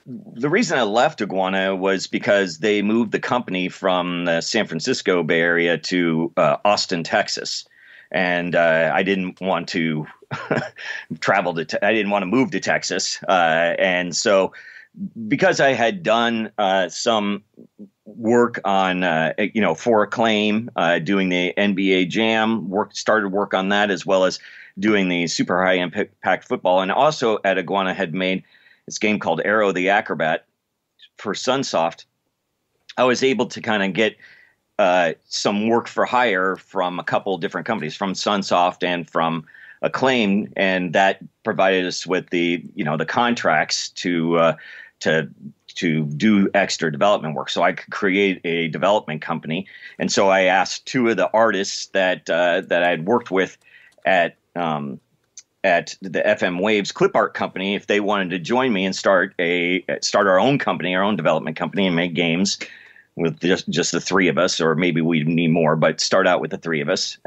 The reason I left Iguana was because they moved the company from the San Francisco Bay Area to Austin, Texas. And I didn't want to travel to, I didn't want to move to Texas. And so because I had done some work on, for Acclaim, doing the NBA Jam, started work on that, as well as doing the super high impact football. And also at Iguana had made this game called Arrow the Acrobat for Sunsoft. I was able to kind of get some work for hire from a couple different companies, from Sunsoft and from Acclaim, and that provided us with the contracts to do extra development work, so I could create a development company. And so I asked two of the artists that I had worked with at the FM Waves clip art company if they wanted to join me and start our own company, our own development company, and make games with just the three of us, or maybe we need more, but start out with the three of us.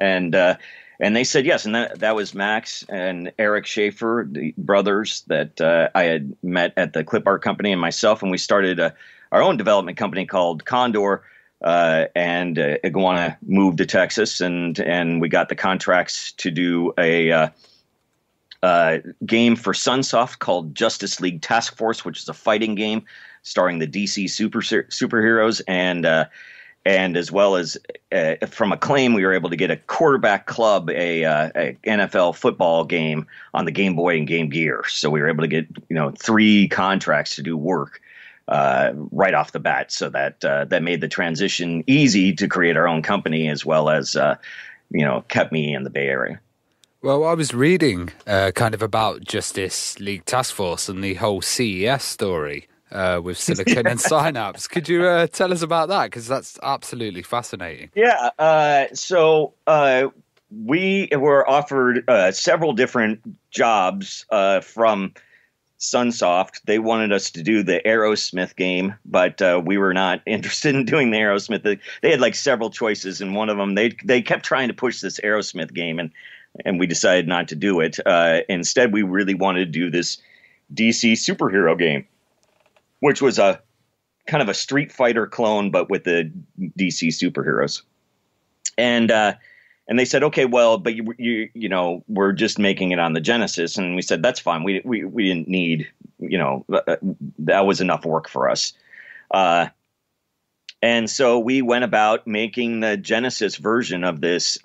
And they said yes, and that was Max and Eric Schaefer, the brothers that I had met at the clip art company, and myself, and we started our own development company called Condor. And Iguana moved to Texas, and we got the contracts to do a game for Sunsoft called Justice League Task Force, which is a fighting game starring the DC superheroes, and as well as from Acclaim, we were able to get a quarterback club, a NFL football game on the Game Boy and Game Gear. So we were able to get 3 contracts to do work right off the bat. So that made the transition easy to create our own company, as well as kept me in the Bay Area. Well, I was reading kind of about Justice League Task Force and the whole CES story with Silicon and Synapse. Could you tell us about that? Because that's absolutely fascinating. Yeah. So we were offered several different jobs from Sunsoft. They wanted us to do the Aerosmith game, but we were not interested in doing the Aerosmith. They had like several choices, and one of them, they kept trying to push this Aerosmith game, and we decided not to do it. Instead, we really wanted to do this DC superhero game, which was a kind of a Street Fighter clone, but with the DC superheroes. And they said, okay, well, but you know, we're just making it on the Genesis. And we said, that's fine. We didn't need, you know, that was enough work for us. And so we went about making the Genesis version of this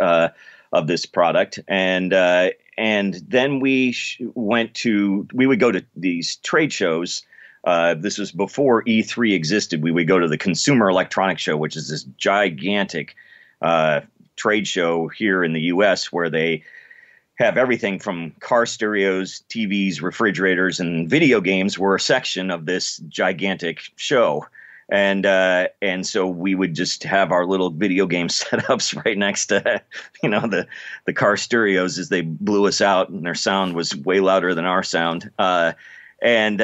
product. And then we would go to these trade shows. This was before E3 existed. We would go to the Consumer Electronics Show, which is this gigantic trade show here in the U.S. where they have everything from car stereos, TVs, refrigerators, and video games were a section of this gigantic show. And so we would just have our little video game setups right next to, you know, the car stereos as they blew us out, and their sound was way louder than our sound. And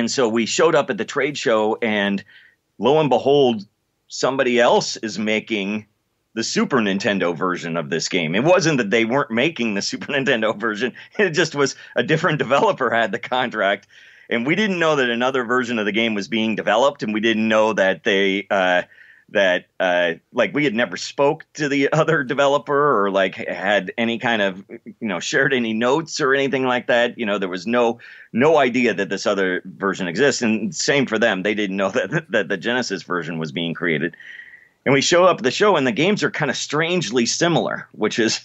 so we showed up at the trade show, and lo and behold, somebody else is making the Super Nintendo version of this game. It wasn't that they weren't making the Super Nintendo version. It just was a different developer had the contract. And we didn't know that another version of the game was being developed, and we didn't know that they like we had never spoke to the other developer or like had any kind of, you know, shared any notes or anything like that. You know, there was no idea that this other version exists, and same for them. They didn't know that the Genesis version was being created. And we show up at the show, and the games are kind of strangely similar, which was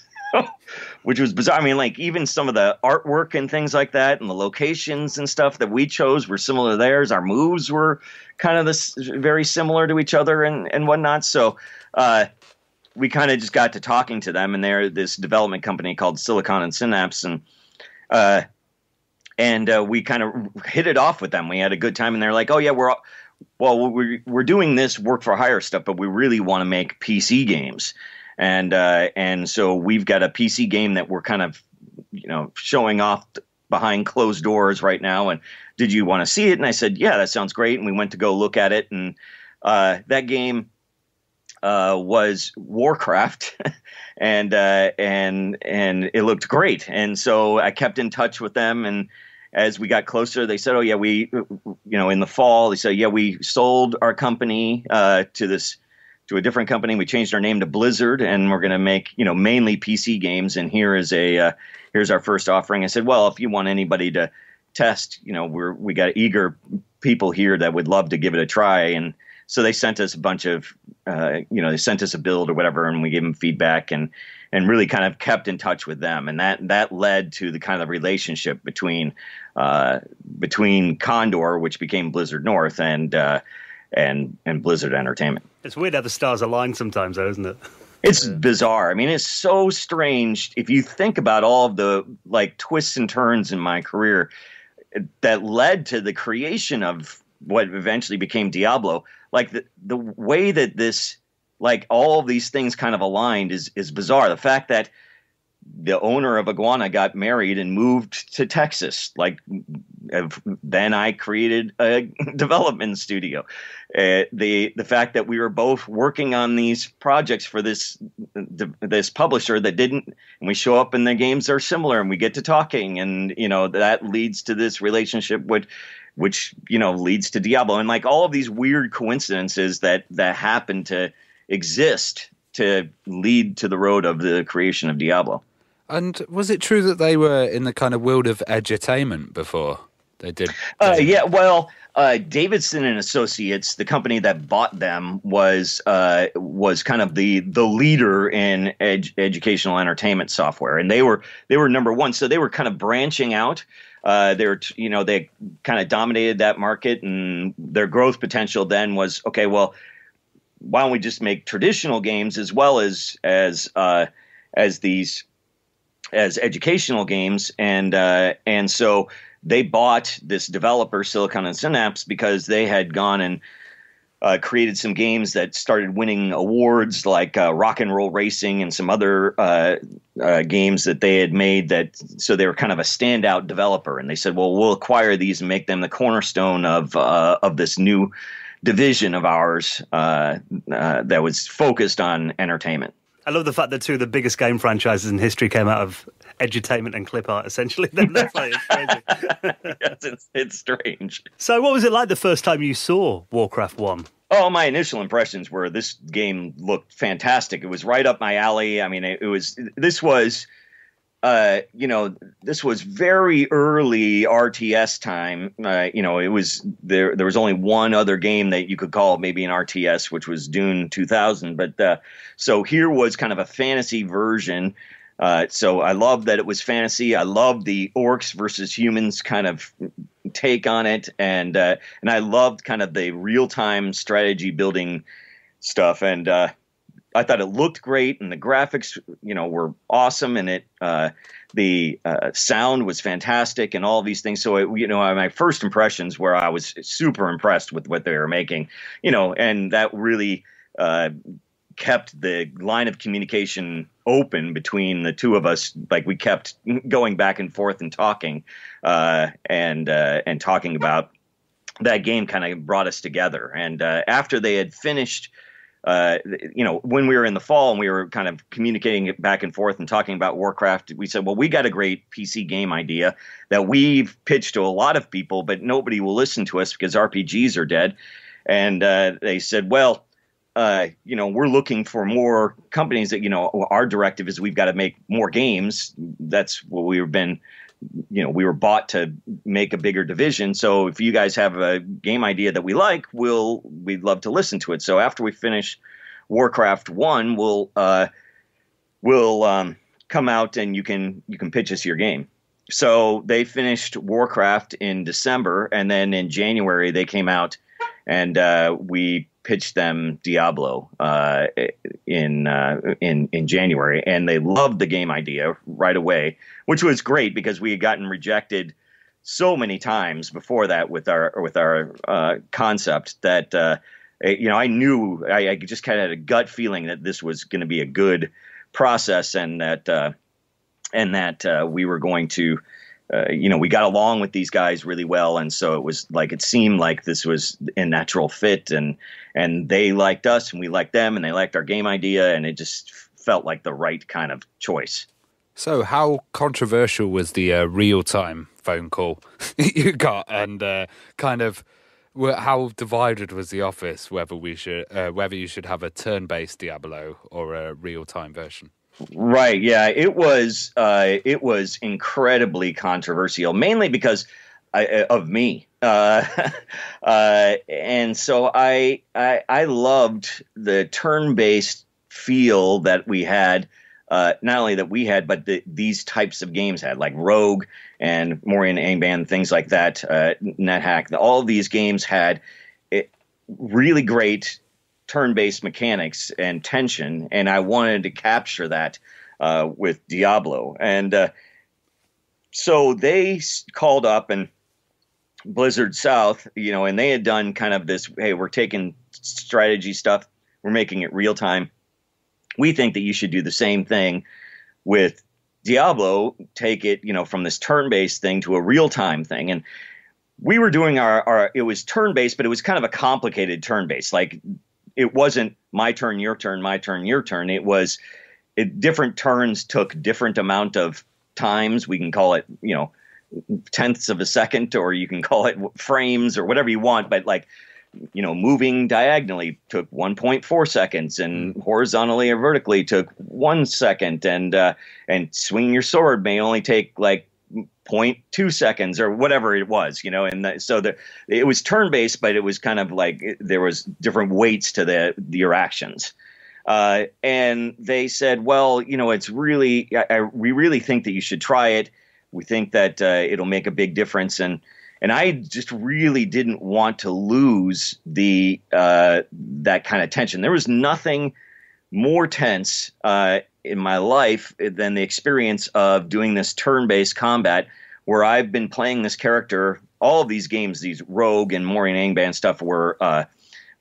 bizarre. I mean, like even some of the artwork and things like that, and the locations and stuff that we chose were similar to theirs. Our moves were kind of very similar to each other and whatnot. So we kind of just got to talking to them, and they're this development company called Silicon and Synapse, and we kind of hit it off with them. We had a good time, and they're like, "Oh yeah, we're doing this work for hire stuff, but we really want to make PC games." And so we've got a PC game that we're kind of, you know, showing off behind closed doors right now. And did you want to see it? And I said, yeah, that sounds great. And we went to go look at it. And that game was Warcraft, and it looked great. And so I kept in touch with them. And as we got closer, they said, oh yeah, we, you know, in the fall, they said, yeah, we sold our company to a different company. We changed our name to Blizzard, and we're going to make, you know, mainly PC games. And here's our first offering. I said, well, if you want anybody to test, you know, we got eager people here that would love to give it a try. And so they sent us a bunch of, you know, they sent us a build or whatever, and we gave them feedback and really kind of kept in touch with them. And that led to the kind of relationship between Condor, which became Blizzard North, and Blizzard Entertainment. It's weird how the stars align sometimes, though, isn't it? It's bizarre. I mean, it's so strange if you think about all of the like twists and turns in my career that led to the creation of what eventually became Diablo. Like the way that this, like all of these things kind of aligned is bizarre. The fact that the owner of Iguana got married and moved to Texas. Like then I created a development studio. The fact that we were both working on these projects for this publisher that didn't, and we show up and the games are similar and we get to talking, and you know that leads to this relationship which you know leads to Diablo, and like all of these weird coincidences that happen to exist to lead to the road of the creation of Diablo. And was it true that they were in the kind of world of edutainment before they did? Yeah, well, Davidson and Associates, the company that bought them, was kind of the leader in educational entertainment software, and they were number one. So they were kind of branching out. They kind of dominated that market, and their growth potential then was okay. Well, why don't we just make traditional games as well as educational games, and so they bought this developer, Silicon and Synapse, because they had gone and created some games that started winning awards like Rock and Roll Racing and some other games that they had made. So they were kind of a standout developer, and they said, well, we'll acquire these and make them the cornerstone of this new division of ours that was focused on entertainment. I love the fact that two of the biggest game franchises in history came out of edutainment and clip art, essentially. Then that's like, it's crazy. Yes, it's strange. So what was it like the first time you saw Warcraft 1? Oh, my initial impressions were this game looked fantastic. It was right up my alley. I mean, this was very early RTS time. It was there was only one other game that you could call maybe an RTS, which was Dune 2000. But so here was kind of a fantasy version. So I loved that it was fantasy. I loved the orcs versus humans kind of take on it, and I loved kind of the real time strategy building stuff. And I thought it looked great, and the graphics, were awesome, and the sound was fantastic, and all these things. So my first impressions were I was super impressed with what they were making, and that really kept the line of communication open between the two of us. Like, we kept going back and forth and talking, and talking about that game. Kind of brought us together. And after they had finished, when we were in the fall and we were kind of communicating back and forth and talking about Warcraft, we said, well, we got a great PC game idea that we've pitched to a lot of people, but nobody will listen to us because RPGs are dead. And they said, well, we're looking for more companies that, our directive is we've got to make more games. That's what we've been, we were bought to make a bigger division. So if you guys have a game idea that we like, we'd love to listen to it. So after we finish Warcraft 1, we'll come out and you can pitch us your game. So they finished Warcraft in December, and then in January they came out and we pitched them Diablo in January, and they loved the game idea right away, which was great because we had gotten rejected so many times before that with our concept that I knew I just kind of had a gut feeling that this was going to be a good process, and that we were going to. We got along with these guys really well, and so it seemed like this was a natural fit, and they liked us, and we liked them, and they liked our game idea, and it just felt like the right kind of choice. So, how controversial was the real-time phone call you got, and kind of how divided was the office whether you should have a turn-based Diablo or a real-time version? Right. Yeah, it was incredibly controversial, mainly because of me. And so I loved the turn-based feel that we had, not only that we had, but these types of games had, like Rogue and Morian Angband, things like that, NetHack. All of these games had really great turn-based mechanics and tension, and I wanted to capture that with Diablo. And so they called up, and Blizzard South, and they had done kind of this, hey, we're taking strategy stuff, we're making it real time. We think that you should do the same thing with Diablo, take it, from this turn-based thing to a real-time thing. And we were doing it was turn-based, but it was kind of a complicated turn-based. Like, it wasn't my turn, your turn, my turn, your turn. It was different turns took different amount of times. We can call it, tenths of a second, or you can call it frames or whatever you want. But moving diagonally took 1.4 seconds, and horizontally or vertically took 1 second, and swinging your sword may only take like 0.2 seconds or whatever it was, so it was turn-based, but it was kind of like there was different weights to your actions. And they said, well, it's really, we really think that you should try it. We think that it'll make a big difference. And I just really didn't want to lose that kind of tension. There was nothing more tense in my life than the experience of doing this turn-based combat, where I've been playing this character. All of these games, these Rogue and Morian Angband stuff, were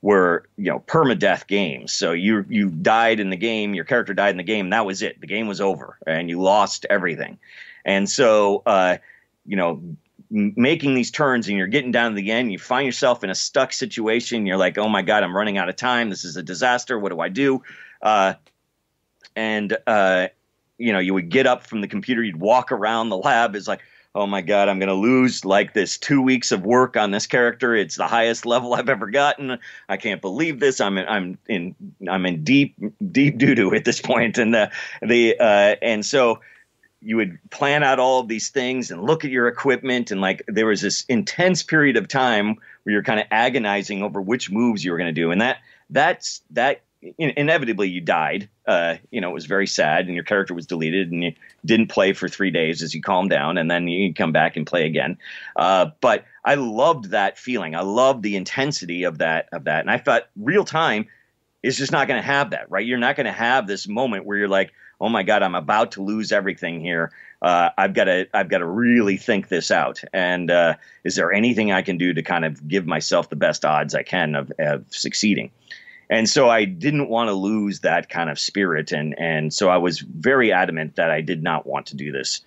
permadeath games. So you died in the game, your character died in the game, that was it. The game was over, and you lost everything. And so making these turns, and you're getting down to the end, you find yourself in a stuck situation. You're like, oh my God, I'm running out of time. This is a disaster. What do I do? you would get up from the computer, you'd walk around the lab. It's like, oh my God, I'm going to lose like this 2 weeks of work on this character. It's the highest level I've ever gotten. I can't believe this. I'm in deep doo-doo at this point. And so you would plan out all of these things and look at your equipment. And like, there was this intense period of time where you're kind of agonizing over which moves you were going to do. And that inevitably you died. It was very sad, and your character was deleted, and you didn't play for 3 days as you calmed down, and then you come back and play again. But I loved that feeling. I loved the intensity of that. And I thought real time is just not going to have that, right? You're not going to have this moment where you're like, oh my God, I'm about to lose everything here. I've got to really think this out. And is there anything I can do to kind of give myself the best odds I can of succeeding? And so I didn't want to lose that kind of spirit. And so I was very adamant that I did not want to do this.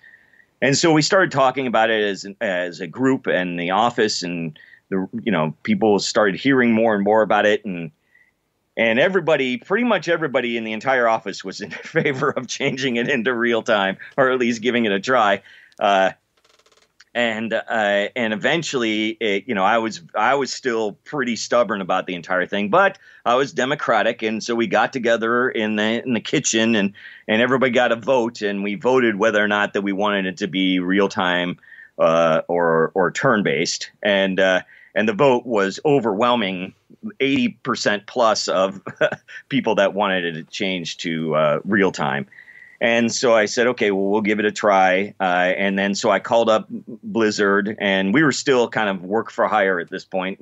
And so we started talking about it as a group in the office, and people started hearing more and more about it. And pretty much everybody in the entire office was in favor of changing it into real time, or at least giving it a try. And eventually, I was still pretty stubborn about the entire thing, but I was democratic, and so we got together in the kitchen, and everybody got a vote, and we voted whether or not that we wanted it to be real time or turn based, and the vote was overwhelming, 80% plus of people that wanted it to change to real time. And so I said, okay, well, we'll give it a try. And then so I called up Blizzard, and we were still kind of work for hire at this point.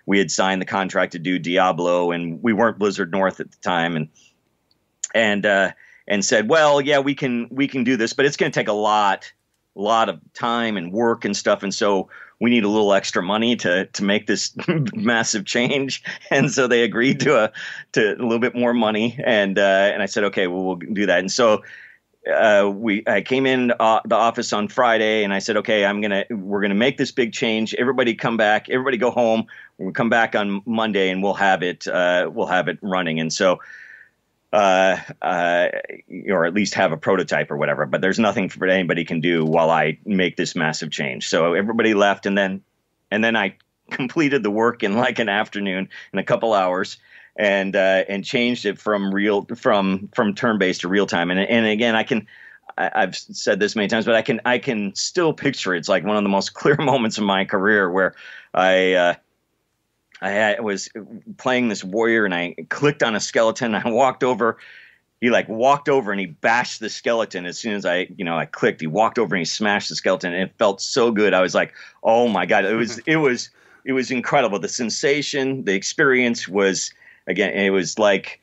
We had signed the contract to do Diablo, and we weren't Blizzard North at the time, and said, well, yeah, we can do this, but it's going to take a lot of time and work and stuff. And so we need a little extra money to make this massive change. And so they agreed to a little bit more money. And I said, okay, well, we'll do that. And so I came in the office on Friday, and I said, okay, we're going to make this big change. Everybody come back, everybody go home. We'll come back on Monday, and we'll have it running. And so, or at least have a prototype or whatever, but there's nothing for anybody can do while I make this massive change. So everybody left, and then I completed the work in like an afternoon, in a couple hours, and changed it from turn-based to real time. And again, I've said this many times, but I can still picture it. It's like one of the most clear moments of my career where I was playing this warrior, and I clicked on a skeleton. I walked over. He walked over, and he bashed the skeleton. As soon as I clicked, he walked over and he smashed the skeleton, and it felt so good. I was like, oh my God, it was incredible. The sensation, the experience was, again, it was like,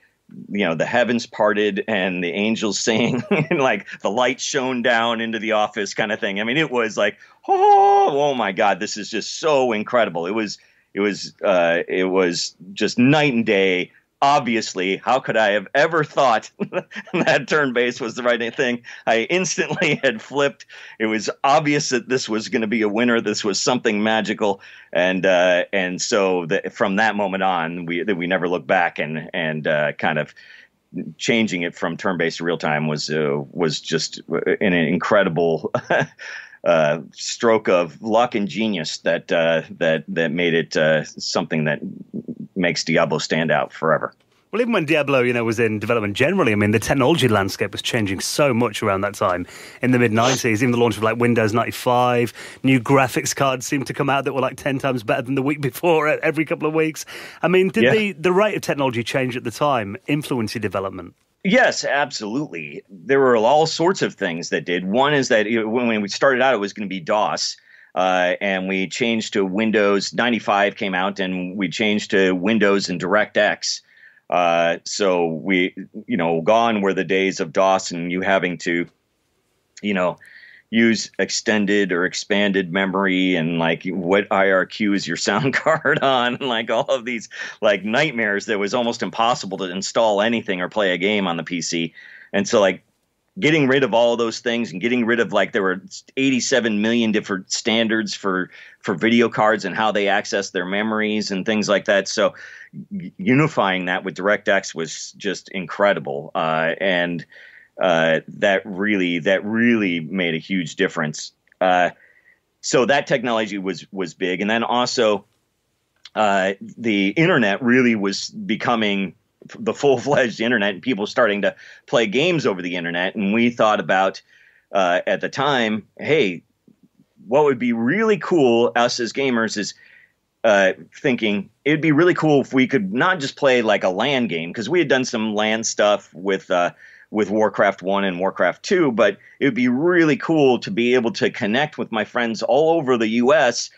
the heavens parted and the angels sang, and like the light shone down into the office kind of thing. I mean, it was like, oh my God, this is just so incredible. It was just night and day. Obviously, how could I have ever thought that turn-based was the right thing? I instantly had flipped. It was obvious that this was going to be a winner. This was something magical, and so from that moment on, we never looked back, and kind of changing it from turn-based to real-time was just an incredible stroke of luck and genius that made it something that makes Diablo stand out forever. Well, even when Diablo, was in development generally, I mean, the technology landscape was changing so much around that time in the mid-90s. Even the launch of Windows 95, new graphics cards seemed to come out that were 10 times better than the week before every couple of weeks. I mean, did the rate of technology change at the time influence your development? Yes, absolutely. There were all sorts of things that did. One is that when we started out, it was going to be DOS. And we changed to Windows. 95 came out, and we changed to Windows and DirectX. So we, gone were the days of DOS and you having to, use extended or expanded memory, and what IRQ is your sound card on, and all of these nightmares that was almost impossible to install anything or play a game on the PC. And so getting rid of all of those things, and getting rid of there were 87 million different standards for video cards and how they access their memories and things like that. So unifying that with DirectX was just incredible. And that really made a huge difference. So that technology was big, and then also the internet really was becoming the full-fledged internet, and people starting to play games over the internet. And we thought about at the time, hey, what would be really cool, us as gamers, is thinking it'd be really cool if we could not just play like a LAN game, because we had done some LAN stuff with Warcraft 1 and Warcraft 2, but it would be really cool to be able to connect with my friends all over the U.S.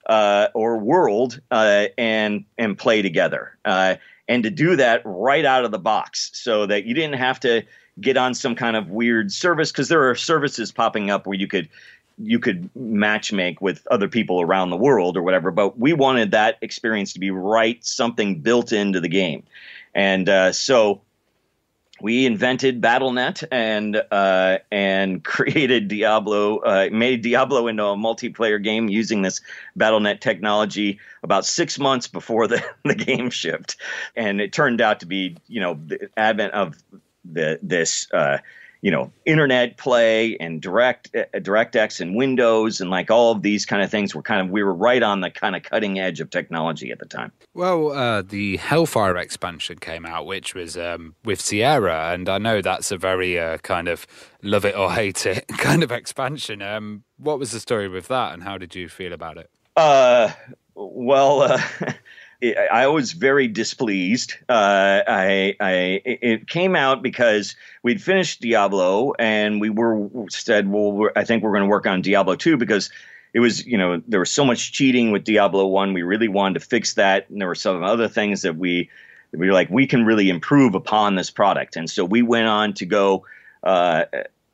Or world and play together. And to do that right out of the box, so that you didn't have to get on some kind of weird service, because there are services popping up where you could matchmake with other people around the world or whatever. But we wanted that experience to be something built into the game. And so we invented BattleNet and created Diablo, made Diablo into a multiplayer game using this BattleNet technology about 6 months before the game shipped. And it turned out to be, the advent of this internet play and DirectX and Windows and like all of these kind of things we were right on the kind of cutting edge of technology at the time. Well, the Hellfire expansion came out, which was with Sierra, and I know that's a very kind of love it or hate it kind of expansion. What was the story with that, and how did you feel about it? I was very displeased. It came out because we'd finished Diablo, and we said, well, I think we're going to work on Diablo 2, because it was, there was so much cheating with Diablo 1. We really wanted to fix that. And there were some other things that we were like, we can really improve upon this product. And so we went on to go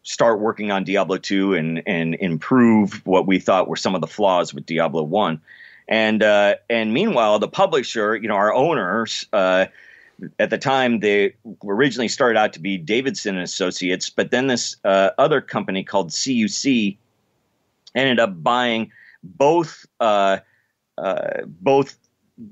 start working on Diablo 2 and improve what we thought were some of the flaws with Diablo 1. And meanwhile, the publisher, our owners, at the time, they originally started out to be Davidson and Associates, but then this other company called CUC ended up buying both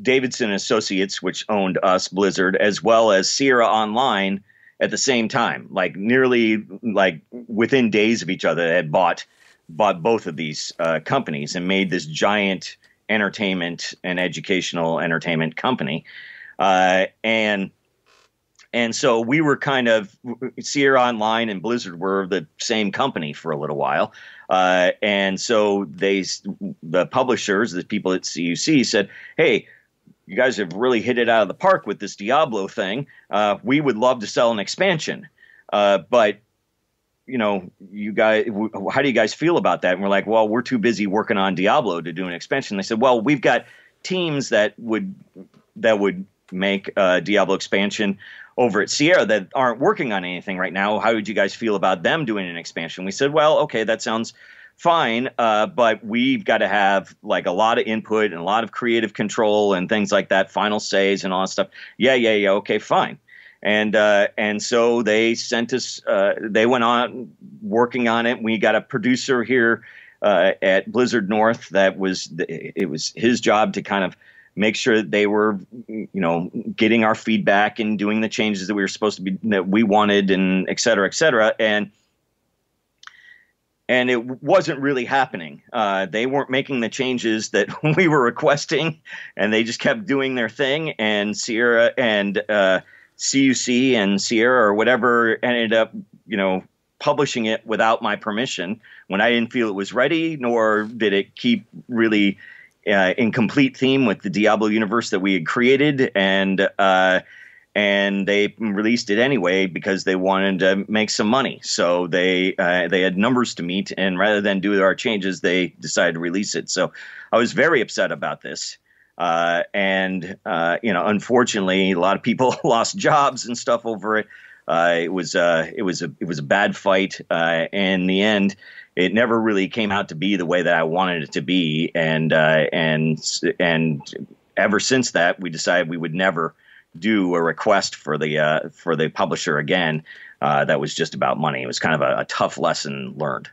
Davidson and Associates, which owned us, Blizzard, as well as Sierra Online at the same time, like nearly like within days of each other. They had bought both of these companies and made this giant entertainment and educational entertainment company. And so we were kind of, Sierra Online and Blizzard were the same company for a little while. And so the publishers, the people at CUC said, hey, you guys have really hit it out of the park with this Diablo thing. We would love to sell an expansion. But you guys, how do you guys feel about that? And we're like, well, we're too busy working on Diablo to do an expansion. They said, well, we've got teams that would make a Diablo expansion over at Sierra that aren't working on anything right now. How would you guys feel about them doing an expansion? We said, well, okay, that sounds fine, but we've got to have like a lot of input and a lot of creative control and things like that, final says and all that stuff. Yeah, okay, fine. And so they sent us. They went on working on it. We got a producer here at Blizzard North it was his job to kind of make sure that they were, getting our feedback and doing the changes that we were supposed to be, that we wanted, and et cetera, et cetera. And it wasn't really happening. They weren't making the changes that we were requesting, and they just kept doing their thing. And Sierra and CUC and Sierra or whatever ended up, publishing it without my permission when I didn't feel it was ready, nor did it keep really in complete theme with the Diablo universe that we had created. And they released it anyway because they wanted to make some money. So they had numbers to meet, and rather than do our changes, they decided to release it. So I was very upset about this. Unfortunately, a lot of people lost jobs and stuff over it. It was a bad fight. In the end, it never really came out to be the way that I wanted it to be. And ever since that, we decided we would never do a request for the publisher again. That was just about money. It was kind of a tough lesson learned.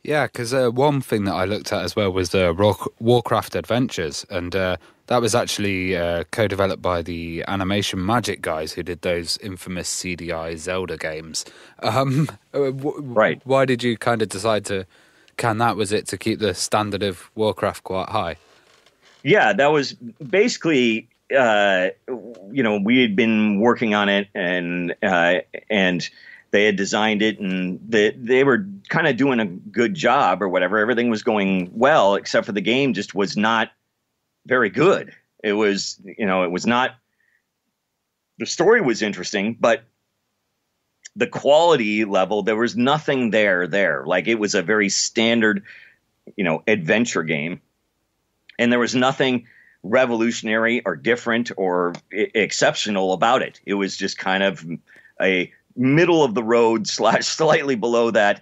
Yeah, because one thing that I looked at as well was the Warcraft Adventures, and that was actually co-developed by the Animation Magic guys who did those infamous CDI Zelda games. Right. Why did you kind of decide to can that? Was it to keep the standard of Warcraft quite high? Yeah, that was basically, we had been working on it, and they had designed it, and they were kind of doing a good job or whatever. Everything was going well, except for the game just was not very good. It was, it was not, the story was interesting, but the quality level, there was nothing there. Like, it was a very standard, adventure game. And there was nothing revolutionary or different or exceptional about it. It was just kind of a middle of the road / slightly below that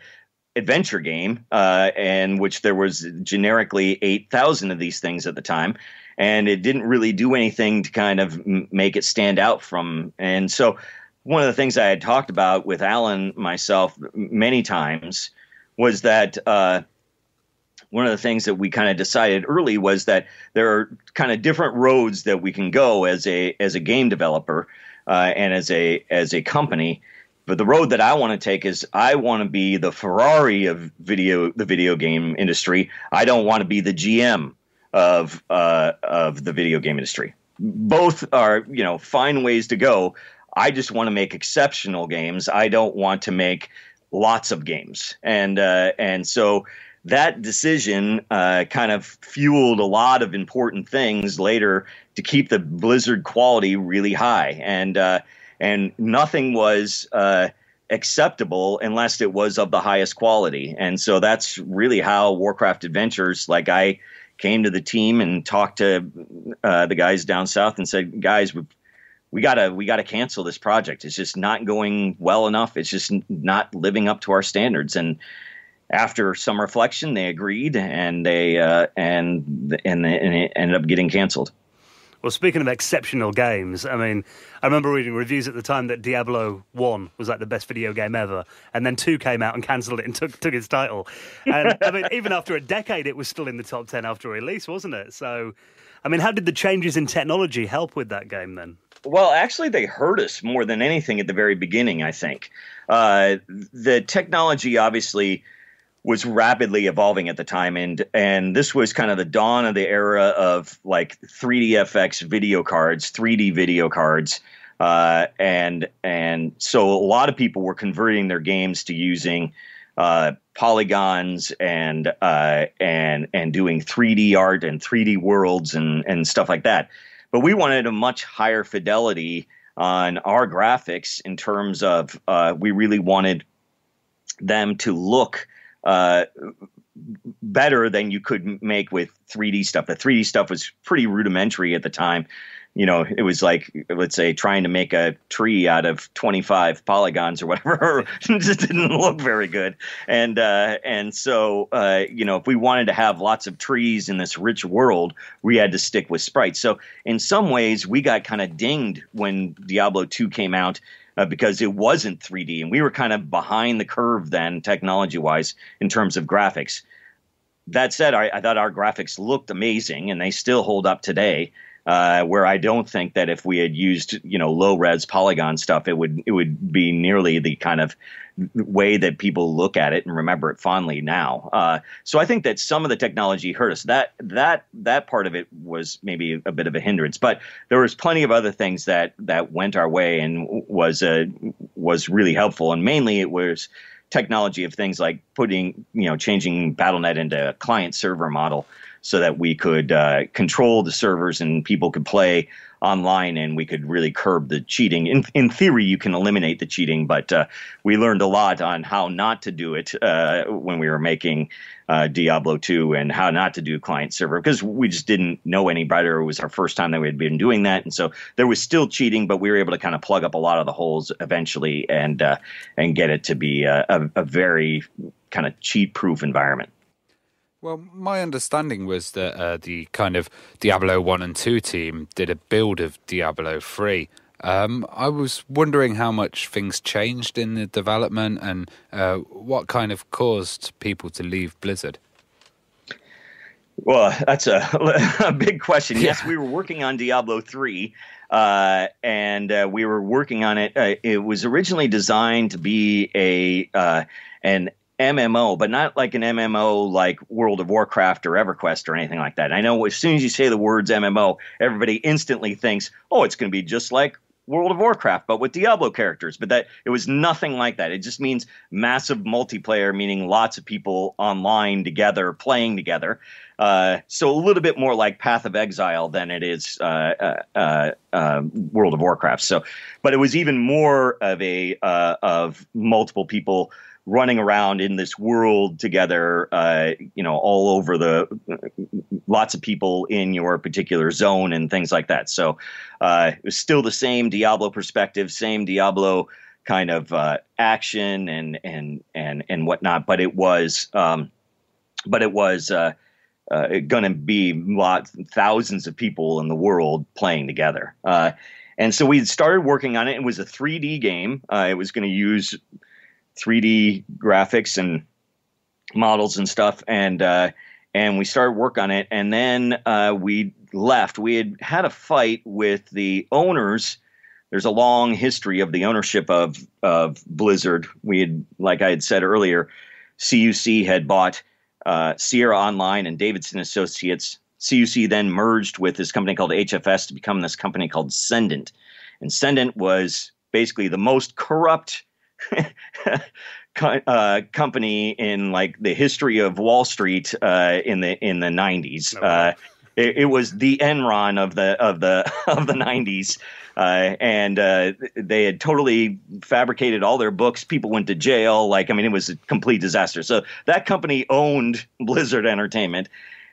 adventure game, and which there was generically 8,000 of these things at the time. And it didn't really do anything to kind of make it stand out from. And so one of the things I had talked about with Alan, myself, many times was that one of the things that we kind of decided early was that there are kind of different roads that we can go as a game developer and as a company. But the road that I want to take is I want to be the Ferrari of the video game industry. I don't want to be the GM of the video game industry. Both are, fine ways to go. I just want to make exceptional games. I don't want to make lots of games. And so that decision kind of fueled a lot of important things later to keep the Blizzard quality really high. And nothing was acceptable unless it was of the highest quality. And so that's really how Warcraft Adventures, like, I came to the team and talked to the guys down south and said, guys, we gotta cancel this project. It's just not going well enough. It's just not living up to our standards. And after some reflection, they agreed, and they ended up getting canceled. Well, speaking of exceptional games, I mean, I remember reading reviews at the time that Diablo 1 was like the best video game ever, and then 2 came out and cancelled it and took its title. And I mean, even after a decade, it was still in the top 10 after release, wasn't it? So, I mean, how did the changes in technology help with that game then? Well, actually, they hurt us more than anything at the very beginning, I think. The technology obviously was rapidly evolving at the time, and this was kind of the dawn of the era of like 3DFX video cards, 3D video cards, and so a lot of people were converting their games to using polygons and doing 3D art and 3D worlds and stuff like that. But we wanted a much higher fidelity on our graphics in terms of we really wanted them to look better than you could make with 3D stuff. The 3D stuff was pretty rudimentary at the time. It was like, let's say, trying to make a tree out of 25 polygons or whatever. It just didn't look very good. And so, if we wanted to have lots of trees in this rich world, we had to stick with sprites. So in some ways, we got kind of dinged when Diablo 2 came out, because it wasn't 3D, and we were kind of behind the curve then, technology-wise, in terms of graphics. That said, I thought our graphics looked amazing, and they still hold up today. Where I don't think that if we had used, low-res polygon stuff, it would be nearly the kind of way that people look at it and remember it fondly now. So I think that some of the technology hurt us. That part of it was maybe a bit of a hindrance, but there was plenty of other things that went our way and was really helpful. And mainly it was technology of things like changing Battle.net into a client server model, so that we could control the servers and people could play online, and we could really curb the cheating. In theory, you can eliminate the cheating, but we learned a lot on how not to do it when we were making Diablo 2 and how not to do client server, because we just didn't know any better. It was our first time that we had been doing that. And so there was still cheating, but we were able to kind of plug up a lot of the holes eventually and get it to be a very kind of cheat-proof environment. Well, my understanding was that the kind of Diablo 1 and 2 team did a build of Diablo 3, I was wondering how much things changed in the development and what kind of caused people to leave Blizzard. Well, that's a big question. Yes, Yeah. we were working on Diablo 3, and we were working on it. It was originally designed to be an MMO, but not like an MMO like World of Warcraft or EverQuest or anything like that. I know as soon as you say the words MMO, everybody instantly thinks, oh, it's going to be just like World of Warcraft, but with Diablo characters. But that it was nothing like that. It just means massive multiplayer, meaning lots of people online together, playing together. So a little bit more like Path of Exile than it is World of Warcraft. So, but it was even more of of multiple people running around in this world together, all over lots of people in your particular zone and things like that. So it was still the same Diablo perspective, same Diablo kind of action and whatnot, but it was going to be thousands of people in the world playing together. And so we started working on it. It was a 3D game. It was going to use 3D graphics and models and stuff, and we started work on it, and then we left. We had a fight with the owners. There's a long history of the ownership of Blizzard. Like I had said earlier, CUC had bought Sierra Online and Davidson Associates. CUC then merged with this company called HFS to become this company called Sendent, and Sendent was basically the most corrupt company in like the history of Wall Street in the 90s. It was the Enron of the 90s, and they had totally fabricated all their books. People went to jail. It was a complete disaster. So that company owned Blizzard Entertainment.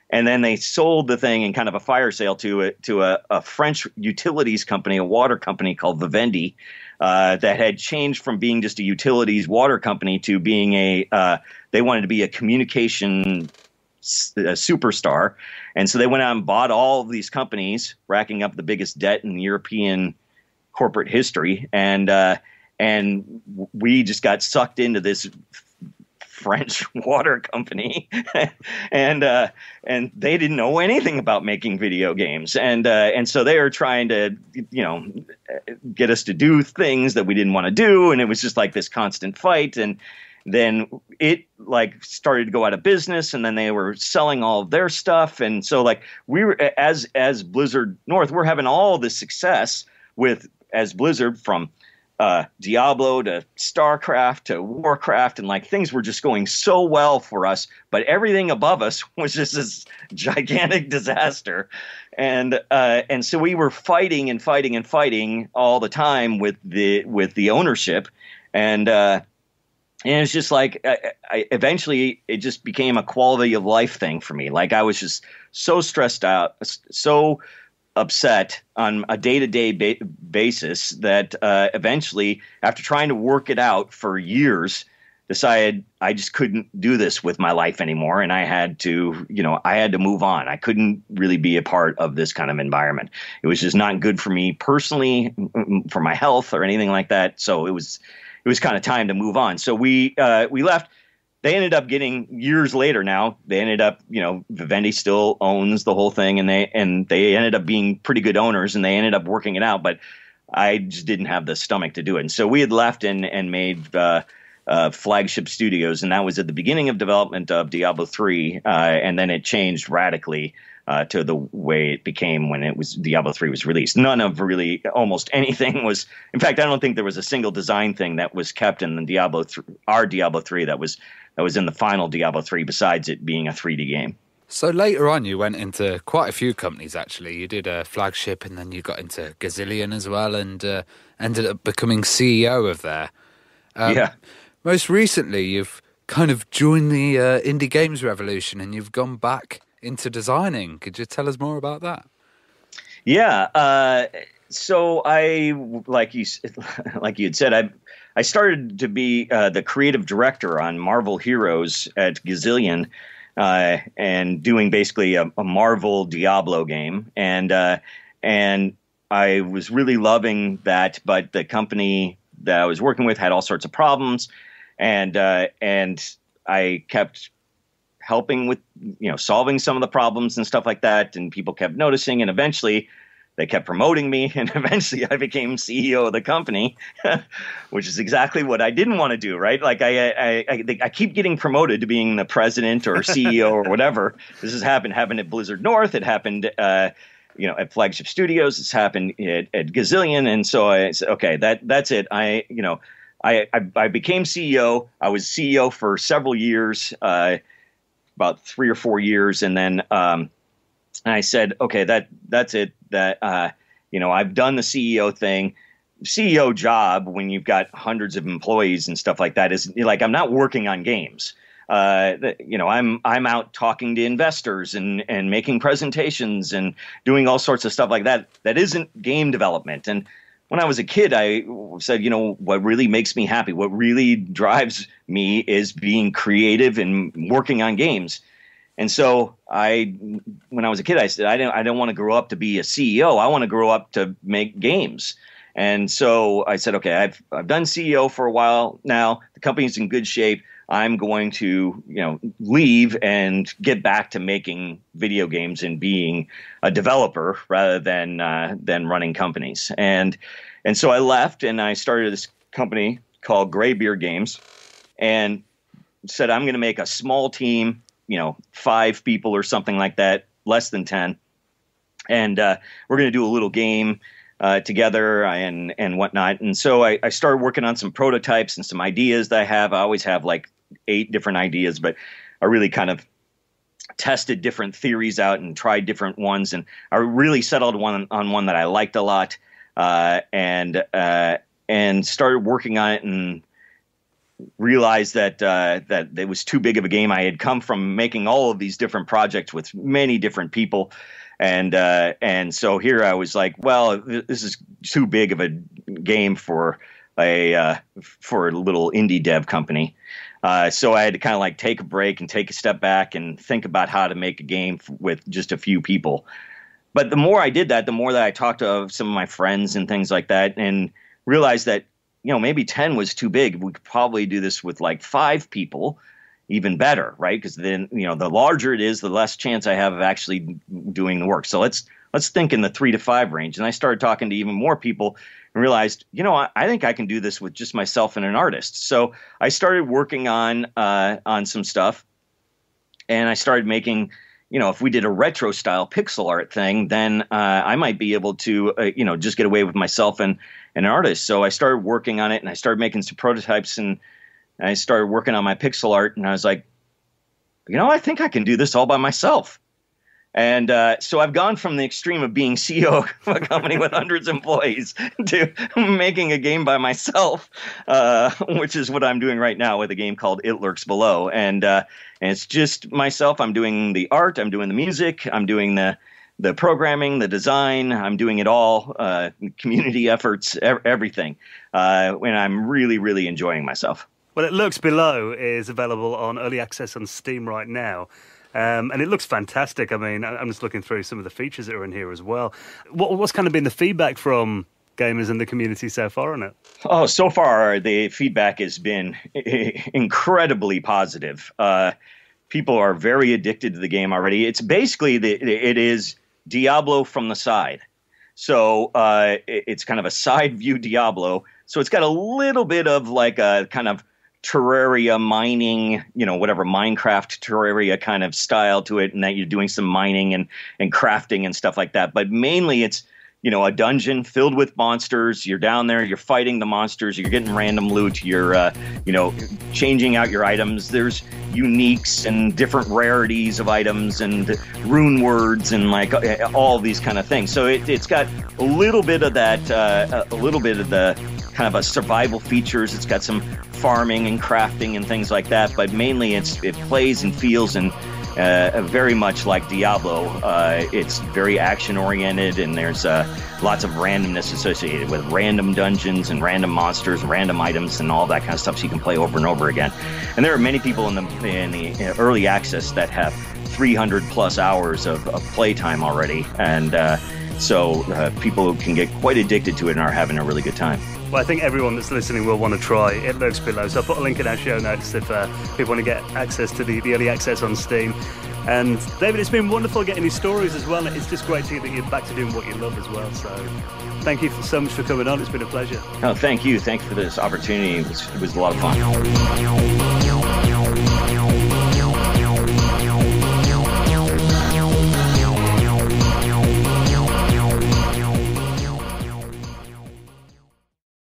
And then they sold the thing in kind of a fire sale to a French utilities company, a water company called Vivendi, that had changed from being just a utilities water company to being they wanted to be a communication superstar. And so they went out and bought all of these companies, racking up the biggest debt in European corporate history. And we just got sucked into this French water company, and they didn't know anything about making video games, and so they were trying to get us to do things that we didn't want to do, and it was just like this constant fight. And then it started to go out of business, and then they were selling all of their stuff, and so we were as Blizzard North, we're having all this success as Blizzard, from Diablo to StarCraft to Warcraft, and things were just going so well for us, but everything above us was just this gigantic disaster. And so we were fighting and fighting and fighting all the time with the ownership. And it's just eventually it just became a quality of life thing for me. I was just so stressed out, so upset on a day-to-day basis that eventually, after trying to work it out for years, decided I just couldn't do this with my life anymore, and I had to move on. I couldn't really be a part of this kind of environment. It was just not good for me personally, for my health or anything like that. So it was kind of time to move on. So we left. They ended up getting, years later now, they ended up, Vivendi still owns the whole thing, and they ended up being pretty good owners, and they ended up working it out, but I just didn't have the stomach to do it. And so we had left and made Flagship Studios, and that was at the beginning of development of Diablo 3, and then it changed radically to the way it became when Diablo 3 was released. None of almost anything was, in fact, I don't think there was a single design thing that was kept in the our Diablo 3 that was in the final Diablo 3, besides it being a 3D game. So later on, you went into quite a few companies, actually. You did a Flagship, and then you got into Gazillion as well, and ended up becoming CEO of there. Yeah. Most recently, you've kind of joined the indie games revolution, and you've gone back into designing. Could you tell us more about that? Yeah. So like you had said, I started to be the creative director on Marvel Heroes at Gazillion, and doing basically a Marvel Diablo game. And I was really loving that, but the company that I was working with had all sorts of problems, and I kept helping with, solving some of the problems and stuff like that, and people kept noticing, and eventually they kept promoting me, and eventually I became CEO of the company, which is exactly what I didn't want to do, right? Like I keep getting promoted to being the president or CEO or whatever. This has happened at Blizzard North. It happened, at Flagship Studios. It's happened at Gazillion. And so I said, okay, that's it. I became CEO. I was CEO for several years, about 3 or 4 years, and then I said, okay, that's it. That I've done the CEO thing. CEO job when you've got hundreds of employees and stuff like that is like I'm not working on games. I'm out talking to investors and making presentations and doing all sorts of stuff like that. That isn't game development. And when I was a kid, I said, what really makes me happy, what really drives me is being creative and working on games. And so when I was a kid, I said, I don't want to grow up to be a CEO. I want to grow up to make games. And so I said, okay, I've done CEO for a while now. The company's in good shape. I'm going to, leave and get back to making video games and being a developer rather than running companies. And so I left and I started this company called Graybeard Games and said, I'm going to make a small team, 5 people or something like that, less than 10. And we're going to do a little game together and whatnot. And so I started working on some prototypes and some ideas that I have. I always have like 8 different ideas, but I really kind of tested different theories out and tried different ones. And I really settled on one that I liked a lot and started working on it and realized that it was too big of a game. I had come from making all of these different projects with many different people. And so here I was like, well, this is too big of a game for a little indie dev company. So I had to kind of like take a break and take a step back and think about how to make a game with just a few people. But the more I did that, the more that I talked to some of my friends and things like that and realized that, maybe 10 was too big. We could probably do this with like 5 people, even better, right? Because then, the larger it is, the less chance I have of actually doing the work. So let's think in the 3 to 5 range. And I started talking to even more people and realized, I think I can do this with just myself and an artist. So I started working on some stuff, and I started making, if we did a retro style pixel art thing, then I might be able to, just get away with myself and an artist. So I started working on it, and I started making some prototypes, and I started working on my pixel art, and I was like, I think I can do this all by myself. And so I've gone from the extreme of being CEO of a company with hundreds of employees to making a game by myself, which is what I'm doing right now with a game called It Lurks Below. And it's just myself. I'm doing the art. I'm doing the music. I'm doing the programming, the design. I'm doing it all, community efforts, everything. And I'm really, really enjoying myself. Well, It Lurks Below is available on early access on Steam right now. And it looks fantastic. I mean, I'm just looking through some of the features that are in here as well. What's kind of been the feedback from gamers in the community so far on it? Oh, so far, the feedback has been incredibly positive. People are very addicted to the game already. It's basically, it is Diablo from the side. So it's kind of a side view Diablo. So it's got a little bit of like a kind of Terraria mining, whatever Minecraft Terraria kind of style to it, and that you're doing some mining and crafting and stuff like that. But mainly it's, a dungeon filled with monsters. You're down there, you're fighting the monsters, you're getting random loot, you're, changing out your items. There's uniques and different rarities of items and rune words and like all these kind of things. So it's got a little bit of that, a little bit of the kind of a survival features. It's got some farming and crafting and things like that, but mainly it plays and feels and very much like Diablo. It's very action oriented, and there's lots of randomness associated with random dungeons and random monsters, random items, and all that kind of stuff. So you can play over and over again. And there are many people in the early access that have 300 plus hours of playtime already, and So people can get quite addicted to it and are having a really good time. Well, I think everyone that's listening will want to try. It lurks below. So I'll put a link in our show notes if people want to get access to the early access on Steam. And David, it's been wonderful getting these stories as well. It's just great to hear that you're back to doing what you love as well. So thank you so much for coming on. It's been a pleasure. Oh, thank you. Thanks for this opportunity. It was a lot of fun.